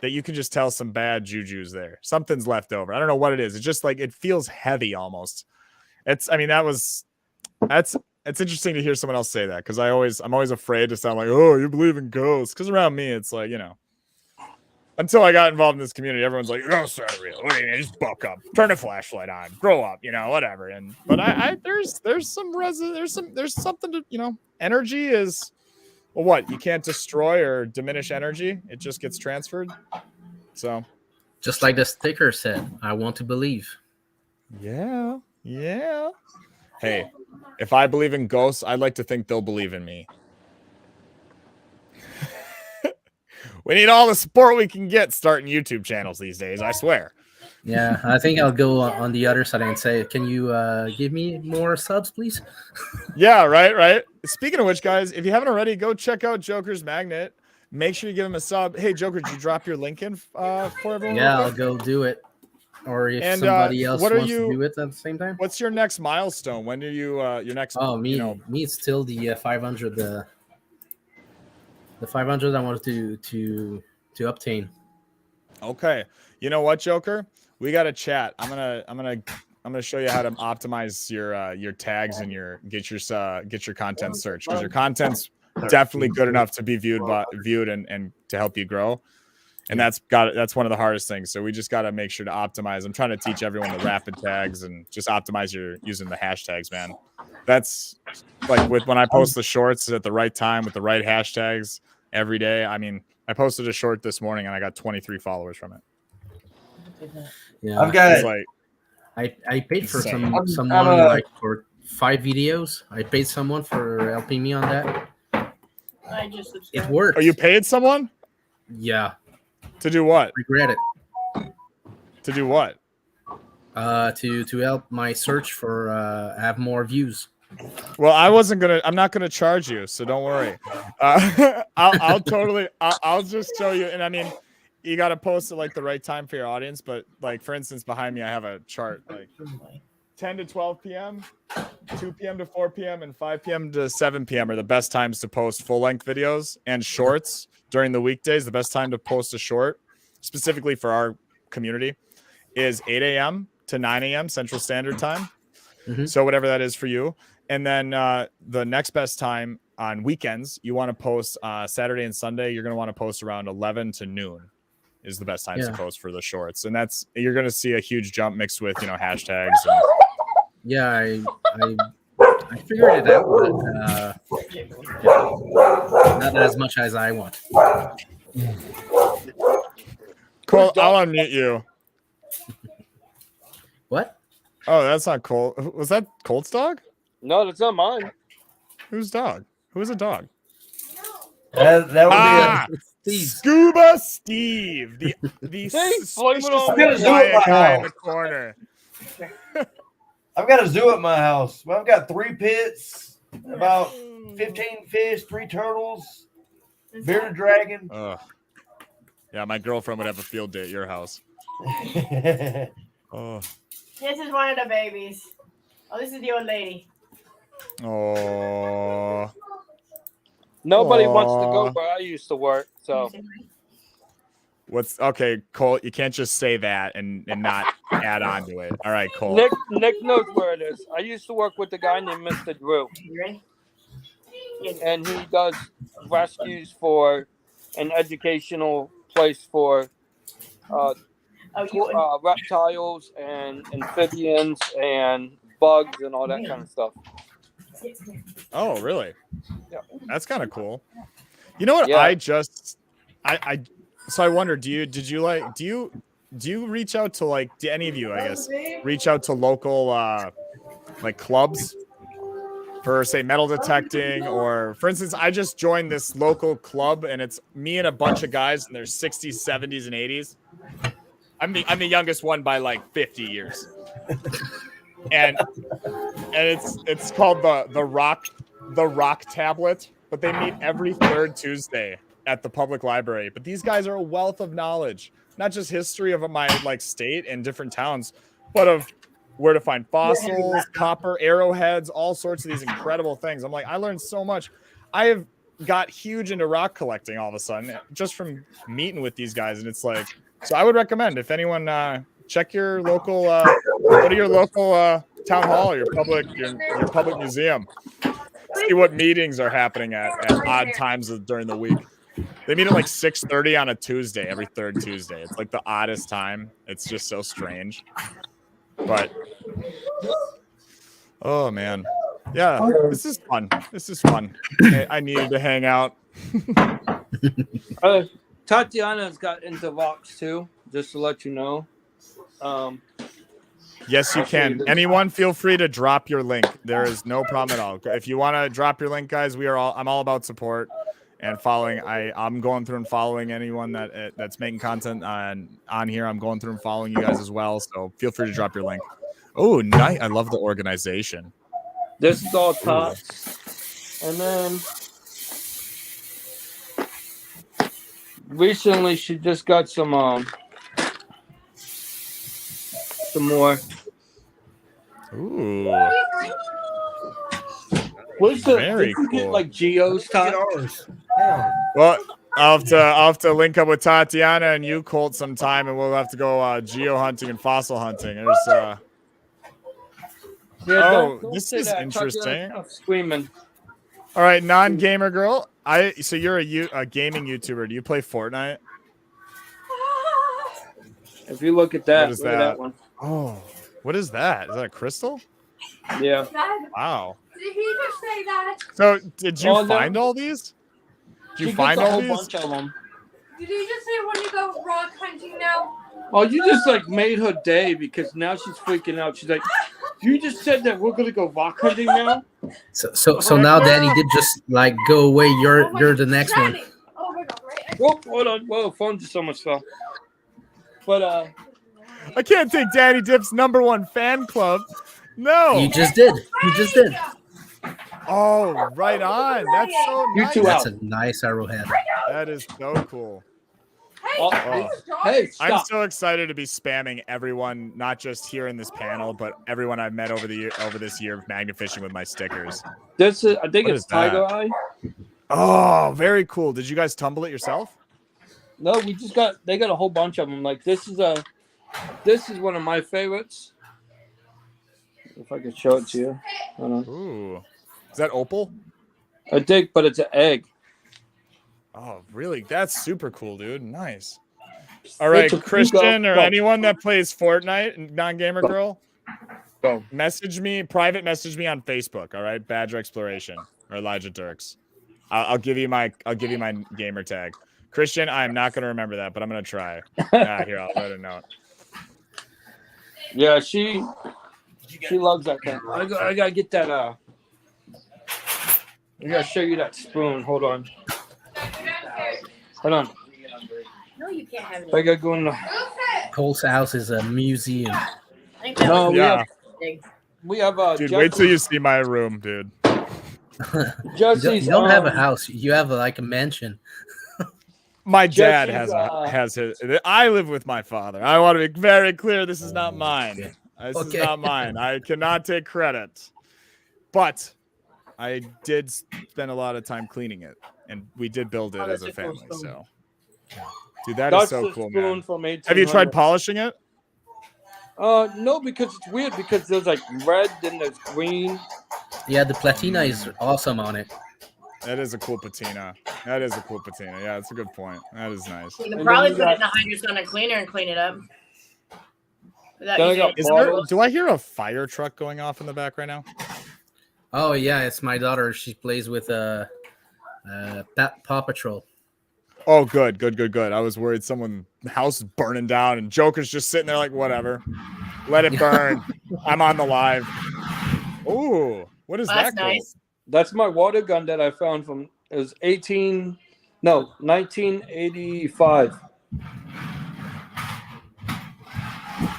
that you can just tell some bad juju's there. Something's left over. I don't know what it is. It's just like it feels heavy almost. It's interesting to hear someone else say that because I'm always afraid to sound like, oh, you believe in ghosts. Because around me, it's like, until I got involved in this community, everyone's like, ghosts aren't real. What do you mean? Just buck up, turn a flashlight on, grow up, whatever. But there's something to, energy is, well, what? You can't destroy or diminish energy. It just gets transferred. So.
Just like the sticker said, I want to believe.
Yeah. Yeah. Hey, if I believe in ghosts, I'd like to think they'll believe in me. We need all the support we can get starting YouTube channels these days, I swear.
Yeah, I think I'll go on the other side and say, can you give me more subs, please?
Yeah, right. Speaking of which, guys, if you haven't already, go check out Joker's Magnet. Make sure you give him a sub. Hey, Joker, did you drop your link in for everyone?
Yeah, I'll go do it. Or if somebody else wants to do it at the same time.
What's your next milestone? When do you your next?
Oh, me, it's still the 500. The 500 I wanted to obtain.
Okay, you know what, Joker? We got to chat. I'm gonna show you how to optimize your tags and get your content search because your content's definitely good enough to be viewed and to help you grow. And that's one of the hardest things. So we just got to make sure to optimize. I'm trying to teach everyone the rapid tags and just optimize using the hashtags, man. That's like when I post the shorts at the right time with the right hashtags every day. I mean, I posted a short this morning and I got 23 followers from it.
Yeah,
I've got
I paid for someone like for 5 videos. I paid someone for helping me on that.
I just
It worked.
Oh, you paid someone?
Yeah.
To do what?
Regret it.
To do what?
To help my search for have more views.
Well, I'm not gonna charge you, so don't worry. I'll just show you. And I mean, you got to post it like the right time for your audience. But like, for instance, behind me, I have a chart like 10 to 12 p.m., 2 p.m. to 4 p.m., and 5 p.m. to 7 p.m. are the best times to post full-length videos and shorts during the weekdays. The best time to post a short, specifically for our community, is 8 a.m. to 9 a.m. Central Standard Time. Mm-hmm. So whatever that is for you. And then the next best time on weekends, you want to post Saturday and Sunday. You're going to want to post around 11 to noon is the best times to post for the shorts. And you're going to see a huge jump mixed with, hashtags. And...
Yeah, I figured it out, but not as much as I want.
Cool. I'll unmute you.
What?
Oh, that's not Colt. Was that Colt's dog?
No, that's not mine.
Whose dog? Who is a dog?
That would
be
Scuba Steve. The quiet guy in the corner.
I've got a zoo at my house. Well, I've got 3 pits, about 15 fish, 3 turtles, bearded dragon.
Yeah, my girlfriend would have a field day at your house. Oh.
This is one of the babies. Oh, this is the old lady.
Oh.
Nobody wants to
Aw.
go where I used to work. So
What's okay, Cole? You can't just say that and not add on to it. All right, Cole.
Nick knows where it is. I used to work with a guy named Mr. Drew,
You ready?
and he does rescues for an educational place for reptiles and amphibians and bugs and all that kind of stuff.
Oh, really?
Yeah.
That's kind of cool. You know what?
Yeah.
So I wonder, do you reach out to like, do any of you, I guess, reach out to local like clubs for say metal detecting, or for instance, I just joined this local club and it's me and a bunch of guys in their 60s, 70s, and 80s. I'm the youngest one by like 50 years. And it's called the Rock Tablet, but they meet every third Tuesday at the public library. But these guys are a wealth of knowledge, not just history of my like state and different towns, but of where to find fossils, copper, arrowheads, all sorts of these incredible things. I'm like, I learned so much. I have got huge into rock collecting all of a sudden just from meeting with these guys, and it's like, so I would recommend if anyone check your local go to your local town hall, your public museum. See what meetings are happening at odd times during the week. They meet at like 6:30 on a Tuesday, every third Tuesday. It's like the oddest time. It's just so strange. But oh man. Yeah, this is fun. This is fun. I needed to hang out.
Tatiana's got into Vox too, just to let you know.
Yes, you can. Anyone, feel free to drop your link. There is no problem at all. If you want to drop your link, guys, I'm all about support and following. I'm going through and following anyone that's making content on here. I'm going through and following you guys as well. So feel free to drop your link. Oh, nice. I love the organization.
This is all tots. And then recently she just got some more.
Ooh.
What's the
Very
cool. Get like Geo's
Look at
top?
ours. Yeah.
Well, I'll have to link up with Tatiana and you, Colt, sometime, and we'll have to go geo hunting and fossil hunting. There's don't this
say
is
that.
interesting.
Screaming.
All right, non-gamer girl. So you're a gaming YouTuber. Do you play Fortnite?
If you look at that,
What is
look at that one.
Oh, what is that? Is that a crystal?
Yeah.
Wow.
Did he just say that?
So did you
Oh, no.
find all these? Did
She
you find
gets a
all
whole
these?
bunch of them.
Did he just say when you go rock hunting now?
Oh, you just like made her day because now she's freaking out. She's like, "You just said that we're gonna go rock hunting now."
So now, Danny did just like go away. You're the next one.
Oh my god, right?
Whoa, hold on. Whoa, phone just almost fell. But
I can't take Daddy Dip's #1 fan club. No.
You just did. You just did.
Oh, right on. That's so
You
nice.
two
That's
out.
a nice arrowhead.
That is so cool.
Oh,
Oh.
hey,
I'm
stop.
so excited to be spamming everyone, not just here in this panel, but everyone I've met over this year of Magna Fishing with my stickers.
This is, I think
What
it's
is that?
Tiger Eye.
Oh, very cool. Did you guys tumble it yourself?
No, they got a whole bunch of them. Like this is one of my favorites. If I could show it to you. Hold on.
Ooh. Is that opal?
I think, but it's an egg.
Oh, really? That's super cool, dude. Nice. All right,
It's a
Christian or
go.
anyone that plays Fortnite, non-gamer girl,
Go.
private message me on Facebook. All right, Badger Exploration or Elijah Dirks. I'll give you my gamer tag. Christian, I'm not gonna remember that, but I'm gonna try. Here, I'll let her know.
Yeah, she loves that thing. I gotta get that. I gotta show you that spoon. Hold on. Hold on.
No, you can't have
I
it.
gotta go in the.
Cole's house is a museum.
I think that
No,
was
Yeah.
big.
we have
Dude, wait till you see my room, dude.
Jesse's.
You don't have a house. You have like a mansion.
My dad
Jesse's,
has his. I live with my father. I want to be very clear. This is not mine. This
Okay.
is not mine. I cannot take credit. But I did spend a lot of time cleaning it, and we did build it as a family. So, dude, that's so
the
cool,
spoon
man.
from 1800.
Have you tried polishing it?
No, because it's weird because there's like red, then there's green.
Yeah, the platina is awesome on it.
That is a cool patina. That is a cool patina. Yeah, that's a good point. That is nice.
You can
And
probably
then
put
you
it in the hydrosonic cleaner and clean it up. Without
Then I
using
got
Is
any
there?
chemicals.
Do I hear a fire truck going off in the back right now?
Oh yeah, it's my daughter. She plays with Paw Patrol.
Oh, good. I was worried the house is burning down, and Joker's just sitting there like, whatever, let it burn. I'm on the live. Ooh, what is
Oh,
that
that's
called?
nice.
That's my water gun that I found from. It was 1985.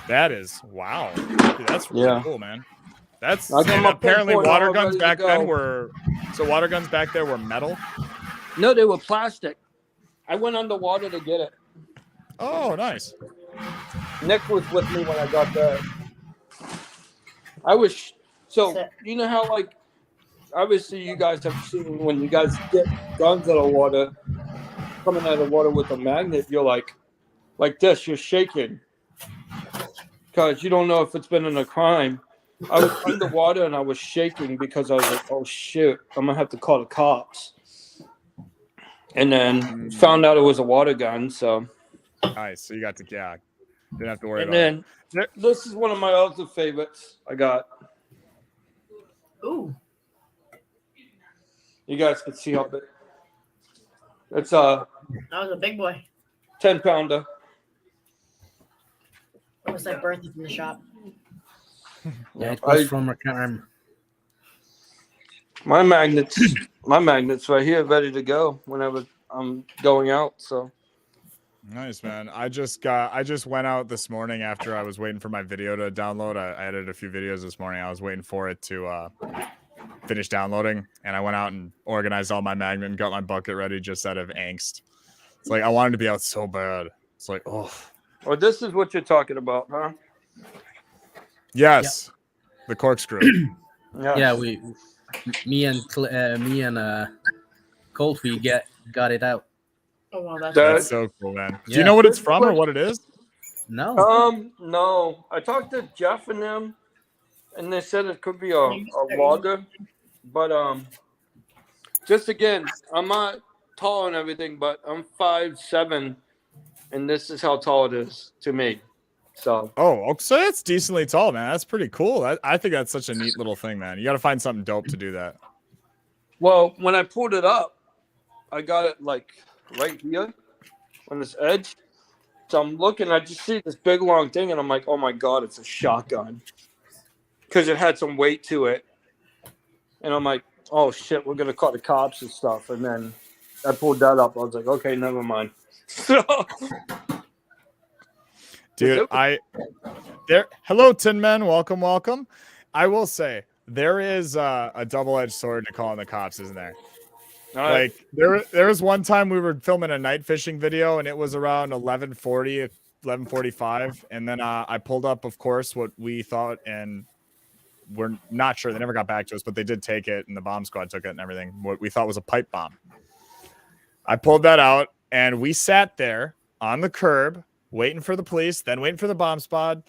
That is wow. Dude, that's really
Yeah.
cool, man. That's
I got
and
my
apparently
pinpoint
water
all
guns
ready to
back then
go.
were water guns back there were metal.
No, they were plastic. I went underwater to get it.
Oh, nice.
Nick was with me when I got there. I was so you know how like obviously you guys have seen when you guys get guns out of water, coming out of water with a magnet, you're like this, you're shaking because you don't know if it's been in a crime. I was underwater and I was shaking because I was like, oh shit, I'm gonna have to call the cops. And then found out it was a water gun, so
Nice. So you got to didn't have to worry
and
about it.
then this is one of my other favorites I got.
Ooh.
You guys can see how big. It's
That was a big boy.
10-pounder.
It was like birthday from the shop.
Yeah, it was from a farm.
My magnets right here, ready to go whenever I'm going out. So
Nice, man. I just went out this morning after I was waiting for my video to download. I edited a few videos this morning. I was waiting for it to finish downloading, and I went out and organized all my magnet and got my bucket ready just out of angst. It's like I wanted to be out so bad. It's like, oh.
well, this is what you're talking about, huh?
Yes. The corkscrew.
Yeah, me and Colt, we got it out.
Oh wow,
That's so cool, man. Do you
Yeah.
know what it's from or what it is?
No.
No. I talked to Jeff and them, and they said it could be a logger, but just again, I'm not tall and everything, but I'm 5'7", and this is how tall it is to me. So
So that's decently tall, man. That's pretty cool. I think that's such a neat little thing, man. You got to find something dope to do that.
well, when I pulled it up, I got it like right here on this edge. So I'm looking, I just see this big long thing, and I'm like, oh my god, it's a shotgun, because it had some weight to it. And I'm like, oh shit, we're gonna call the cops and stuff. And then I pulled that up. I was like, okay, never mind. So,
dude, hello, Tin Men, welcome. I will say there is a double-edged sword to calling the cops, isn't there? Like there was one time we were filming a night fishing video, and it was around 11:40, 11:45, and then I pulled up, of course, what we thought, and we're not sure. They never got back to us, but they did take it, and the bomb squad took it and everything. What we thought was a pipe bomb. I pulled that out, and we sat there on the curb waiting for the police, then waiting for the bomb squad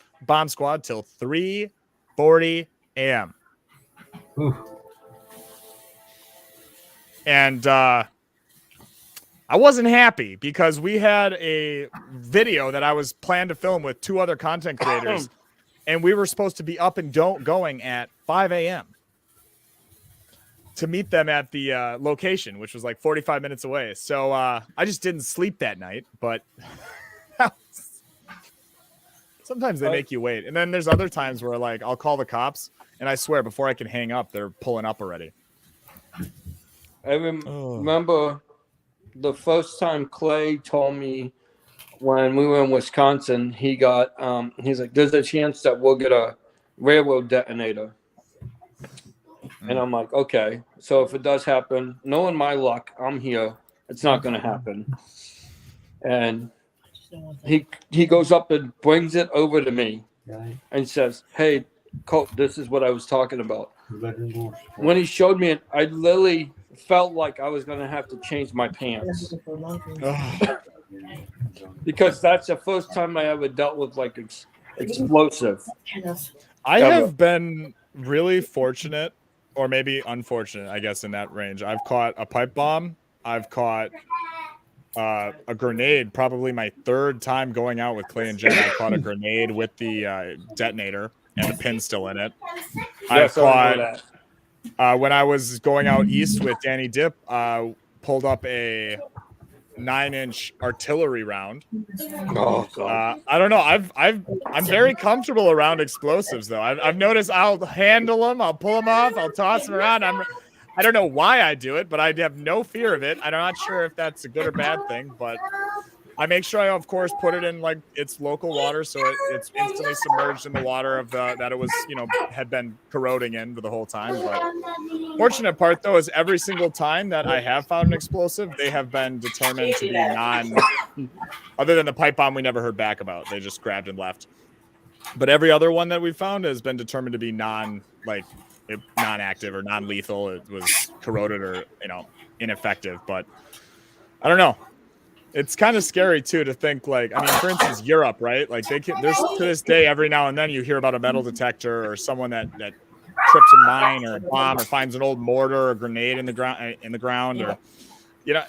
till 3:40 a.m. And I wasn't happy because we had a video that I was planned to film with 2 other content creators, and we were supposed to be up and going at 5 a.m. to meet them at the location, which was like 45 minutes away. So I just didn't sleep that night, but sometimes they make you wait. And then there's other times where like I'll call the cops, and I swear before I can hang up, they're pulling up already.
I remember the first time Clay told me when we were in Wisconsin, he got, he's like, there's a chance that we'll get a railroad detonator. And I'm like, okay. So if it does happen, knowing my luck, I'm here. It's not going to happen. And he goes up and brings it over to me. and says, "Hey, Colt, this is what I was talking about." When he showed me it, I literally felt like I was gonna have to change my pants because that's the first time I ever dealt with like explosive.
I
Ever.
have been really fortunate, or maybe unfortunate, I guess, in that range. I've caught a pipe bomb. I've caught a grenade. Probably my third time going out with Clay and Jen. I caught a grenade with the detonator and the pin still in it. I've
Yes, I remember
caught
that.
when I was going out east with Danny Dip. Pulled up a 9-inch artillery round.
Oh God.
I don't know. I'm very comfortable around explosives though. I've noticed I'll handle them, I'll pull them off, I'll toss them around. I don't know why I do it, but I have no fear of it. I'm not sure if that's a good or bad thing, but I make sure I, of course, put it in like its local water, so it's instantly submerged in the water of that it was, had been corroding in for the whole time. But fortunate part though is every single time that I have found an explosive, they have been determined to be other than the pipe bomb we never heard back about. They just grabbed and left. But every other one that we found has been determined to be non-active or non-lethal. It was corroded or ineffective. But I don't know. It's kind of scary too to think like, I mean, for instance, Europe, right? Like there's to this day, every now and then you hear about a metal detector or someone that trips a mine or a bomb or finds an old mortar or grenade in the ground, or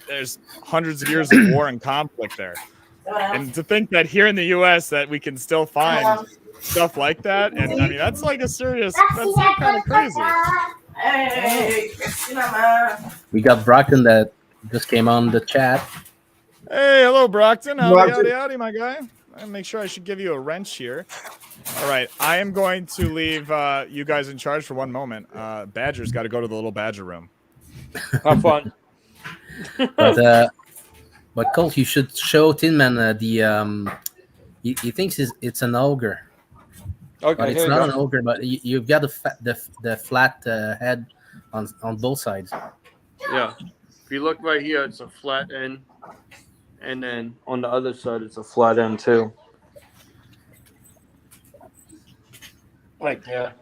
there's hundreds of years of war and conflict there. And to think that here in the US that we can still find stuff like that, and I mean that's kind of crazy.
We got Brockton that just came on the chat.
Hey, hello, Brockton. Howdy, my guy. I make sure I should give you a wrench here. All right, I am going to leave you guys in charge for one moment. Badger's got to go to the little Badger room.
Have fun.
But Colt, you should show Tin Man he thinks it's an ogre.
Okay,
but it's not an ogre. But you've got the flat head on both sides.
Yeah, if you look right here, it's a flat end. And then on the other side, it's a flat end too. Like that.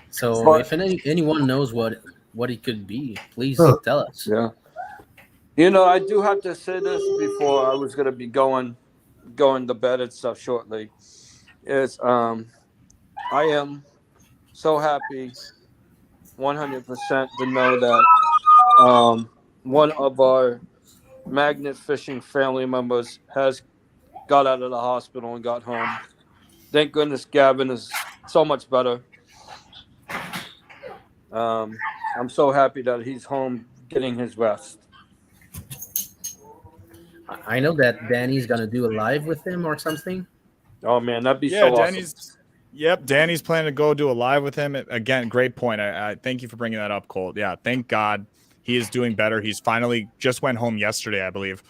So if anyone knows what it could be, please tell us.
Yeah. I do have to say this before I was going to be going to bed and stuff shortly. Is I am so happy 100% to know that one of our magnet fishing family members has got out of the hospital and got home. Thank goodness Gavin is so much better. I'm so happy that he's home getting his rest.
I know that Danny's gonna do a live with him or something.
Oh man, that'd be so awesome.
Danny's planning to go do a live with him. Again, great point. I thank you for bringing that up, Colt. Yeah, thank God he is doing better. He's finally just went home yesterday, I believe,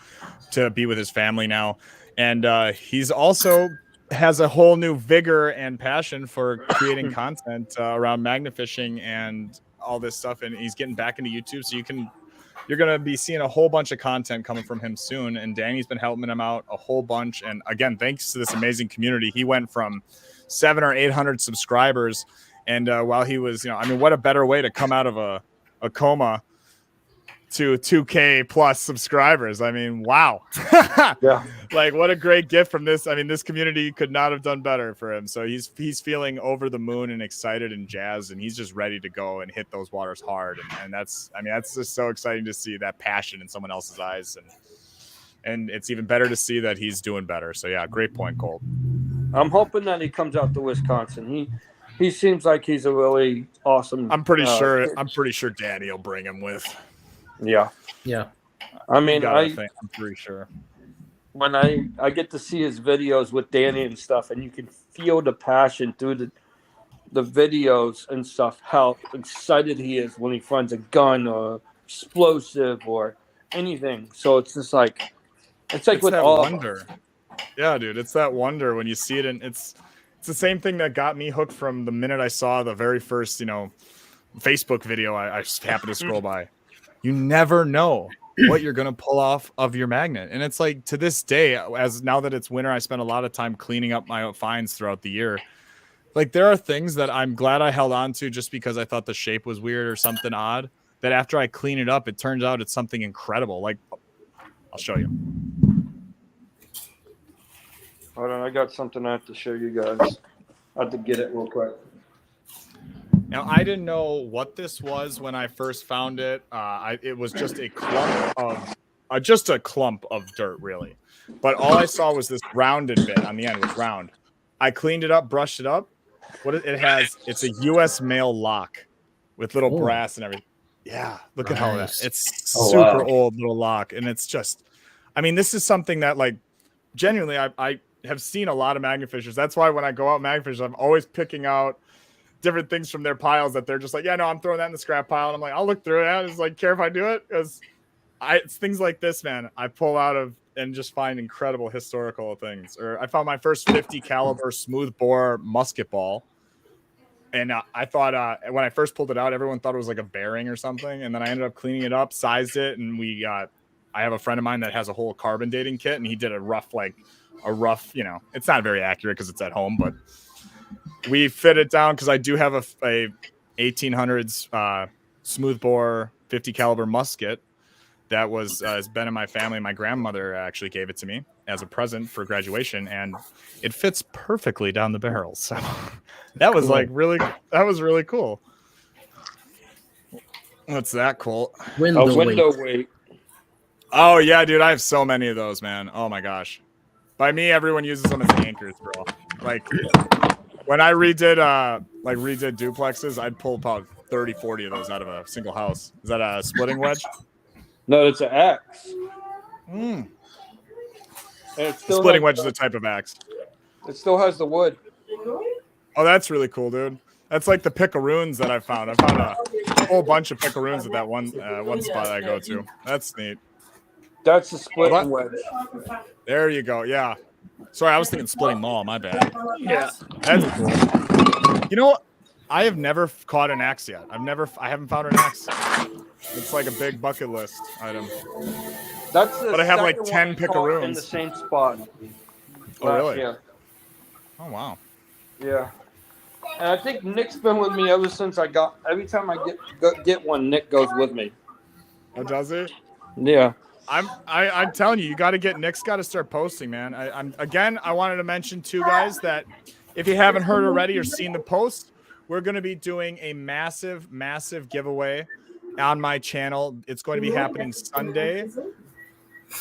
to be with his family now. And he's also has a whole new vigor and passion for creating content around magnet fishing and all this stuff. And he's getting back into YouTube. So you're going to be seeing a whole bunch of content coming from him soon. And Danny's been helping him out a whole bunch. And again, thanks to this amazing community, he went from 700 or 800 subscribers. And while he was, what a better way to come out of a coma to 2K plus subscribers. I mean, wow.
Yeah.
Like what a great gift from this. I mean, this community could not have done better for him. So he's feeling over the moon and excited and jazzed, and he's just ready to go and hit those waters hard. And that's just so exciting to see that passion in someone else's eyes. And it's even better to see that he's doing better. So yeah, great point, Colt.
I'm hoping that he comes out to Wisconsin. He seems like he's a really awesome.
I'm pretty sure Danny will bring him with.
Yeah. I mean, I'm
pretty sure
when I get to see his videos with Danny and stuff, and you can feel the passion through the videos and stuff, how excited he is when he finds a gun or explosive or anything. So it's just like it's with
that
all
wonder. Yeah, dude, it's that wonder when you see it, and it's the same thing that got me hooked from the minute I saw the very first Facebook video I just happened to scroll by. You never know what you're going to pull off of your magnet. And it's like, to this day, as now that it's winter, I spend a lot of time cleaning up my finds throughout the year. Like, there are things that I'm glad I held on to just because I thought the shape was weird or something odd, that after I clean it up, it turns out it's something incredible. Like, I'll show you.
Hold on, I got something I have to show you guys. I have to get it real quick.
Now, I didn't know what this was when I first found it. It was just a clump of dirt, really. But all I saw was this rounded bit on the end. It was round. I cleaned it up, brushed it up. What it has, it's a U.S. mail lock with little brass and everything. Yeah, look at how that. It's super old little lock, and it's just. I mean, this is something that, like, genuinely, I have seen a lot of magnet fishers. That's why when I go out magnet fishing, I'm always picking out different things from their piles that they're just like, yeah, no, I'm throwing that in the scrap pile. And I'm like, I'll look through it. I just like, care if I do it? Because it's things like this, man, I pull out of and just find incredible historical things. Or I found my first 50 caliber smooth bore musket ball. And I thought when I first pulled it out, everyone thought it was like a bearing or something. And then I ended up cleaning it up, sized it. And I have a friend of mine that has a whole carbon dating kit, and he did a rough, it's not very accurate because it's at home, but we fit it down because I do have a 1800s smooth bore 50 caliber musket that has been in my family. My grandmother actually gave it to me as a present for graduation, and it fits perfectly down the barrel. So that was really cool. What's that cool?
Window weight.
Oh yeah, dude, I have so many of those, man. Oh my gosh. By me, everyone uses them as anchors, bro. Like, when I redid duplexes, I'd pull about 30, 40 of those out of a single house. Is that a splitting wedge?
No, it's an axe.
Splitting wedge is a type of axe.
It still has the wood.
Oh, that's really cool, dude. That's like the picaroons that I found. I found a whole bunch of picaroons at that one spot I go to. That's neat.
That's the splitting wedge.
There you go. Yeah. Sorry, I was thinking splitting maul. My bad.
Yeah.
That's cool. You know, I have never caught an axe yet. I haven't found an axe. It's like a big bucket list item.
But
I have like 10 picaroons
in the same spot.
Oh, really?
Yeah.
Oh, wow.
Yeah. And I think Nick's been with me ever since every time I get one, Nick goes with me.
Oh, does he?
Yeah.
I'm telling you, you got to get Nick's got to start posting, man. I wanted to mention too, guys, that if you haven't heard already or seen the post, we're going to be doing a massive giveaway on my channel. It's going to be happening Sunday.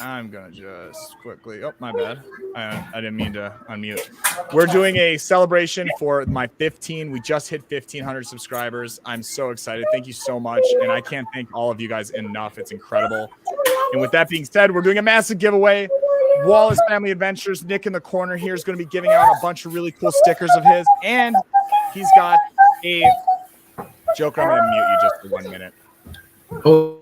I'm going to just quickly. Oh, my bad. I didn't mean to unmute. We're doing a celebration for my 15. We just hit 1,500 subscribers. I'm so excited. Thank you so much. And I can't thank all of you guys enough. It's incredible. And with that being said, we're doing a massive giveaway. Wallace Family Adventures. Nick in the corner here is going to be giving out a bunch of really cool stickers of his. And he's got a Joker. I'm going to mute you just for 1 minute. Oh.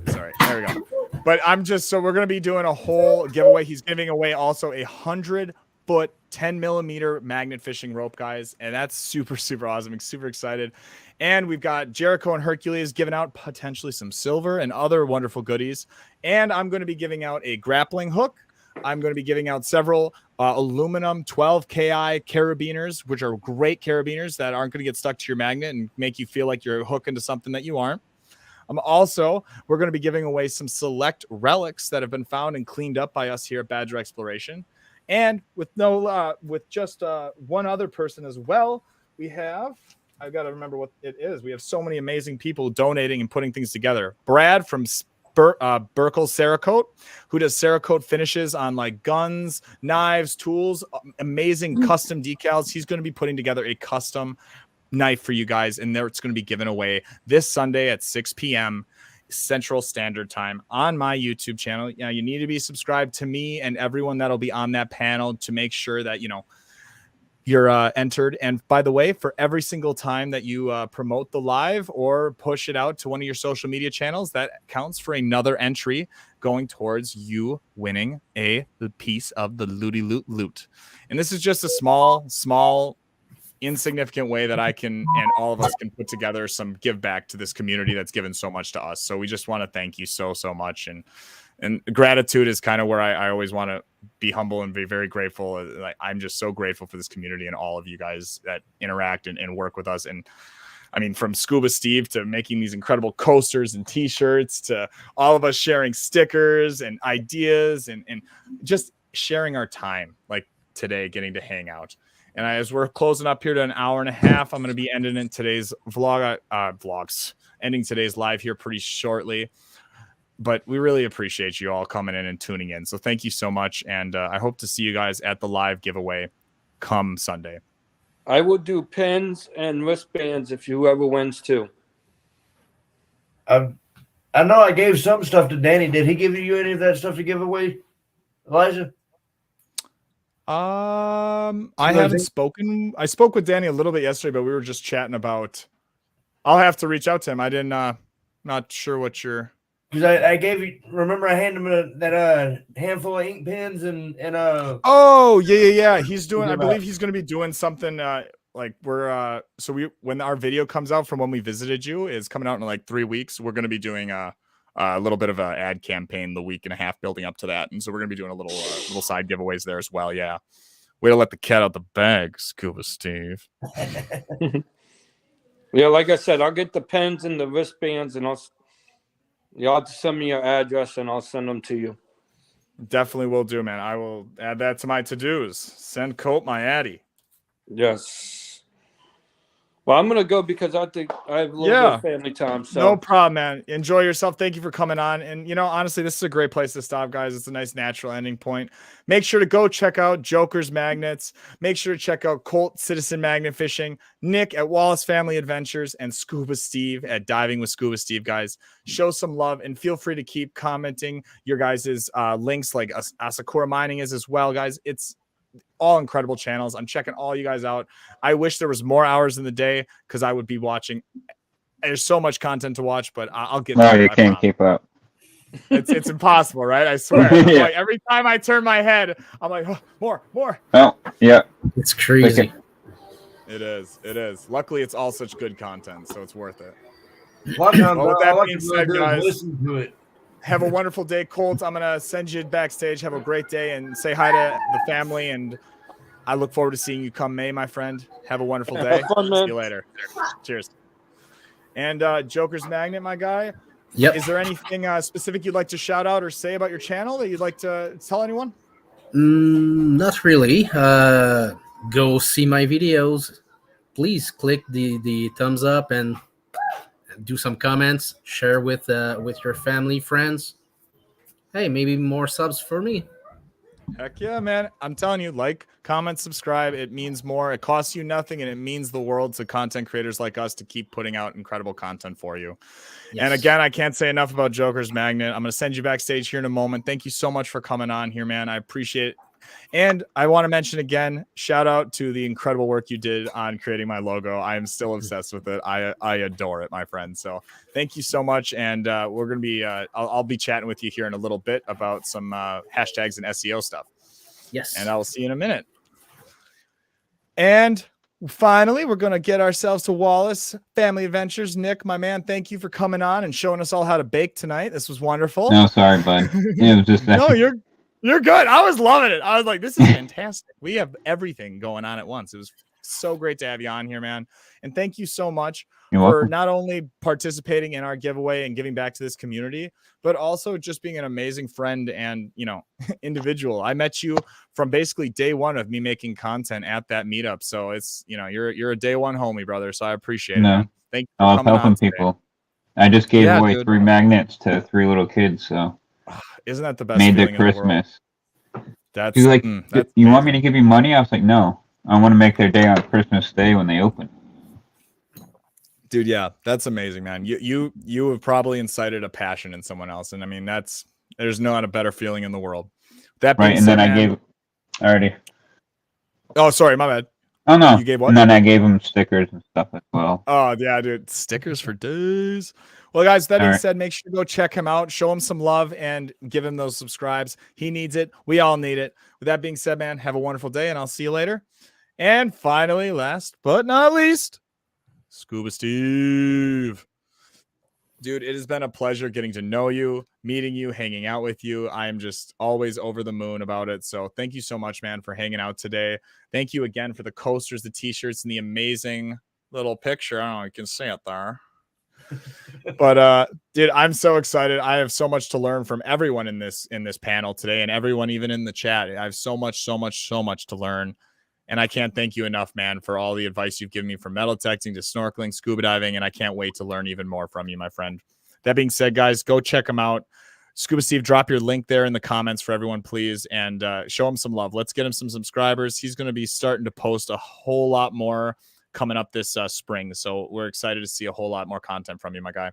Sorry. There we go. But we're going to be doing a whole giveaway. He's giving away also a 100-foot, 10-millimeter magnet fishing rope, guys. And that's super, super awesome. I'm super excited. And we've got Jericho and Hercules giving out potentially some silver and other wonderful goodies. And I'm going to be giving out a grappling hook. I'm going to be giving out several aluminum 12 Ki carabiners, which are great carabiners that aren't going to get stuck to your magnet and make you feel like you're hooking to something that you aren't. We're going to be giving away some select relics that have been found and cleaned up by us here at Badger Exploration. And with just one other person as well, I've got to remember what it is. We have so many amazing people donating and putting things together. Brad from Burkle Cerakote, who does Cerakote finishes on like guns, knives, tools, amazing custom decals. He's going to be putting together a custom knife for you guys, and it's going to be given away this Sunday at 6 p.m. Central Standard Time on my YouTube channel. You need to be subscribed to me and everyone that'll be on that panel to make sure that you're entered. And by the way, for every single time that you promote the live or push it out to one of your social media channels, that counts for another entry going towards you winning a piece of the loot. And this is just a small insignificant way that I can and all of us can put together some give back to this community that's given so much to us. So we just want to thank you so much. And gratitude is kind of where I always want to be humble and be very grateful. Like, I'm just so grateful for this community and all of you guys that interact and work with us. And I mean, from Scuba Steve to making these incredible coasters and t-shirts to all of us sharing stickers and ideas and just sharing our time, like today, getting to hang out. And as we're closing up here to an hour and a half, I'm going to be ending in today's ending today's live here pretty shortly. But we really appreciate you all coming in and tuning in. So thank you so much. And I hope to see you guys at the live giveaway come Sunday.
I will do pins and wristbands if whoever wins too.
I know I gave some stuff to Danny. Did he give you any of that stuff to give away, Elijah?
I haven't spoken. I spoke with Danny a little bit yesterday, but we were just chatting about. I'll have to reach out to him. I didn't. Not sure what you're.
Because I gave you. Remember, I handed him that handful of ink pens and.
Oh yeah. He's doing. I believe he's going to be doing something. Like we're when our video comes out from when we visited you is coming out in like 3 weeks. We're going to be doing a little bit of an ad campaign the week and a half building up to that, and so we're going to be doing a little side giveaways there as well. Yeah, way to let the cat out the bag, Scuba Steve.
Yeah, like I said, I'll get the pens and the wristbands, and y'all have to send me your address, and I'll send them to you.
Definitely will do, man. I will add that to my to-dos. Send Colt my Addy.
Yes. Well, I'm going to go because I think I have a little bit of family time. So.
No problem, man. Enjoy yourself. Thank you for coming on. And, honestly, this is a great place to stop, guys. It's a nice natural ending point. Make sure to go check out Joker's Magnets. Make sure to check out Colt Citizen Magnet Fishing, Nick at Wallace Family Adventures, and Scuba Steve at Diving with Scuba Steve, guys. Show some love and feel free to keep commenting your guys' links like Asakura Mining is as well, guys. It's all incredible channels. I'm checking all you guys out. I wish there was more hours in the day because I would be watching. There's so much content to watch, but I'll get
there. No, you can't keep up.
It's impossible, right? I swear.
Yeah.
Like every time I turn my head, I'm like, oh, more.
Oh, yeah.
It's crazy.
It is. Luckily, it's all such good content, so it's worth it.
Well, with that being said,
guys,
listen to it.
Have a wonderful day, Colt. I'm going to send you backstage. Have a great day and say hi to the family. And I look forward to seeing you come May, my friend. Have a wonderful day.
Fun,
see you later. Cheers. And Joker's Magnet, my guy.
Yep.
Is there anything specific you'd like to shout out or say about your channel that you'd like to tell anyone?
Not really. Go see my videos. Please click the thumbs up and do some comments, share with your family, friends. Hey, maybe more subs for me.
Heck yeah, man. I'm telling you, like, comment, subscribe. It means more. It costs you nothing, and it means the world to content creators like us to keep putting out incredible content for you. Yes. And again, I can't say enough about Joker's Magnet. I'm going to send you backstage here in a moment. Thank you so much for coming on here, man. I appreciate it. And I want to mention again, shout out to the incredible work you did on creating my logo. I am still obsessed with it. I adore it, my friend. So thank you so much. And we're going to be, I'll be chatting with you here in a little bit about some hashtags and SEO stuff.
Yes.
And I will see you in a minute. And finally, we're going to get ourselves to Wallace Family Adventures. Nick, my man, thank you for coming on and showing us all how to bake tonight. This was wonderful.
No, sorry, bud. It was just
no, you're good. I was loving it. I was like, this is fantastic. We have everything going on at once. It was so great to have you on here, man. And thank you so much for not only participating in our giveaway and giving back to this community, but also just being an amazing friend and, individual. I met you from basically day one of me making content at that meetup. So it's, you're a day one homie, brother. So I appreciate it. Man. Thank you.
I was helping people. I just gave away 3 magnets to 3 little kids. So
isn't that the best?
Made their Christmas.
That's
like, you want me to give you money? I was like, no, I want to make their day on Christmas Day when they open.
Dude, yeah, that's amazing, man. You have probably incited a passion in someone else, and I mean there's not a better feeling in the world. That being
right, and
said,
then I gave already.
Oh, sorry, my bad.
Oh no,
you gave what?
And then I gave them stickers and stuff as well.
Oh yeah, dude, stickers for days. Well, guys, that being said, make sure to go check him out, show him some love, and give him those subscribes. He needs it. We all need it. With that being said, man, have a wonderful day, and I'll see you later. And finally, last but not least, Scuba Steve. Dude, it has been a pleasure getting to know you, meeting you, hanging out with you. I am just always over the moon about it. So thank you so much, man, for hanging out today. Thank you again for the coasters, the t-shirts, and the amazing little picture. I don't know, you can see it there. But dude, I'm so excited. I have so much to learn from everyone in this panel today, and everyone even in the chat. I have so much to learn. And I can't thank you enough, man, for all the advice you've given me from metal detecting to snorkeling, scuba diving, and I can't wait to learn even more from you, my friend. That being said, guys, go check him out. Scuba Steve, drop your link there in the comments for everyone, please, and show him some love. Let's get him some subscribers. He's going to be starting to post a whole lot more coming up this spring, so we're excited to see a whole lot more content from you, my guy.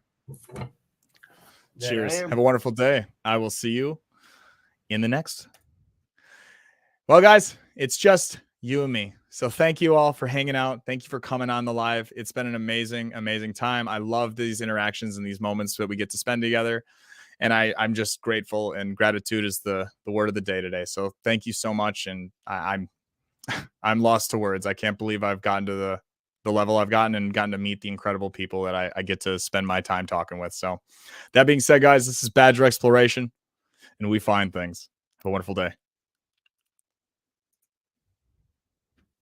Cheers. Have a wonderful day. I will see you in the next. Well, guys, it's just you and me. So thank you all for hanging out. Thank you for coming on the live. It's been an amazing time. I love these interactions and these moments that we get to spend together. And I'm just grateful, and gratitude is the word of the day today. So thank you so much. And I'm lost to words. I can't believe I've gotten to the level I've gotten and gotten to meet the incredible people that I get to spend my time talking with. So that being said, guys, this is Badger Exploration, and we find things. Have a wonderful day.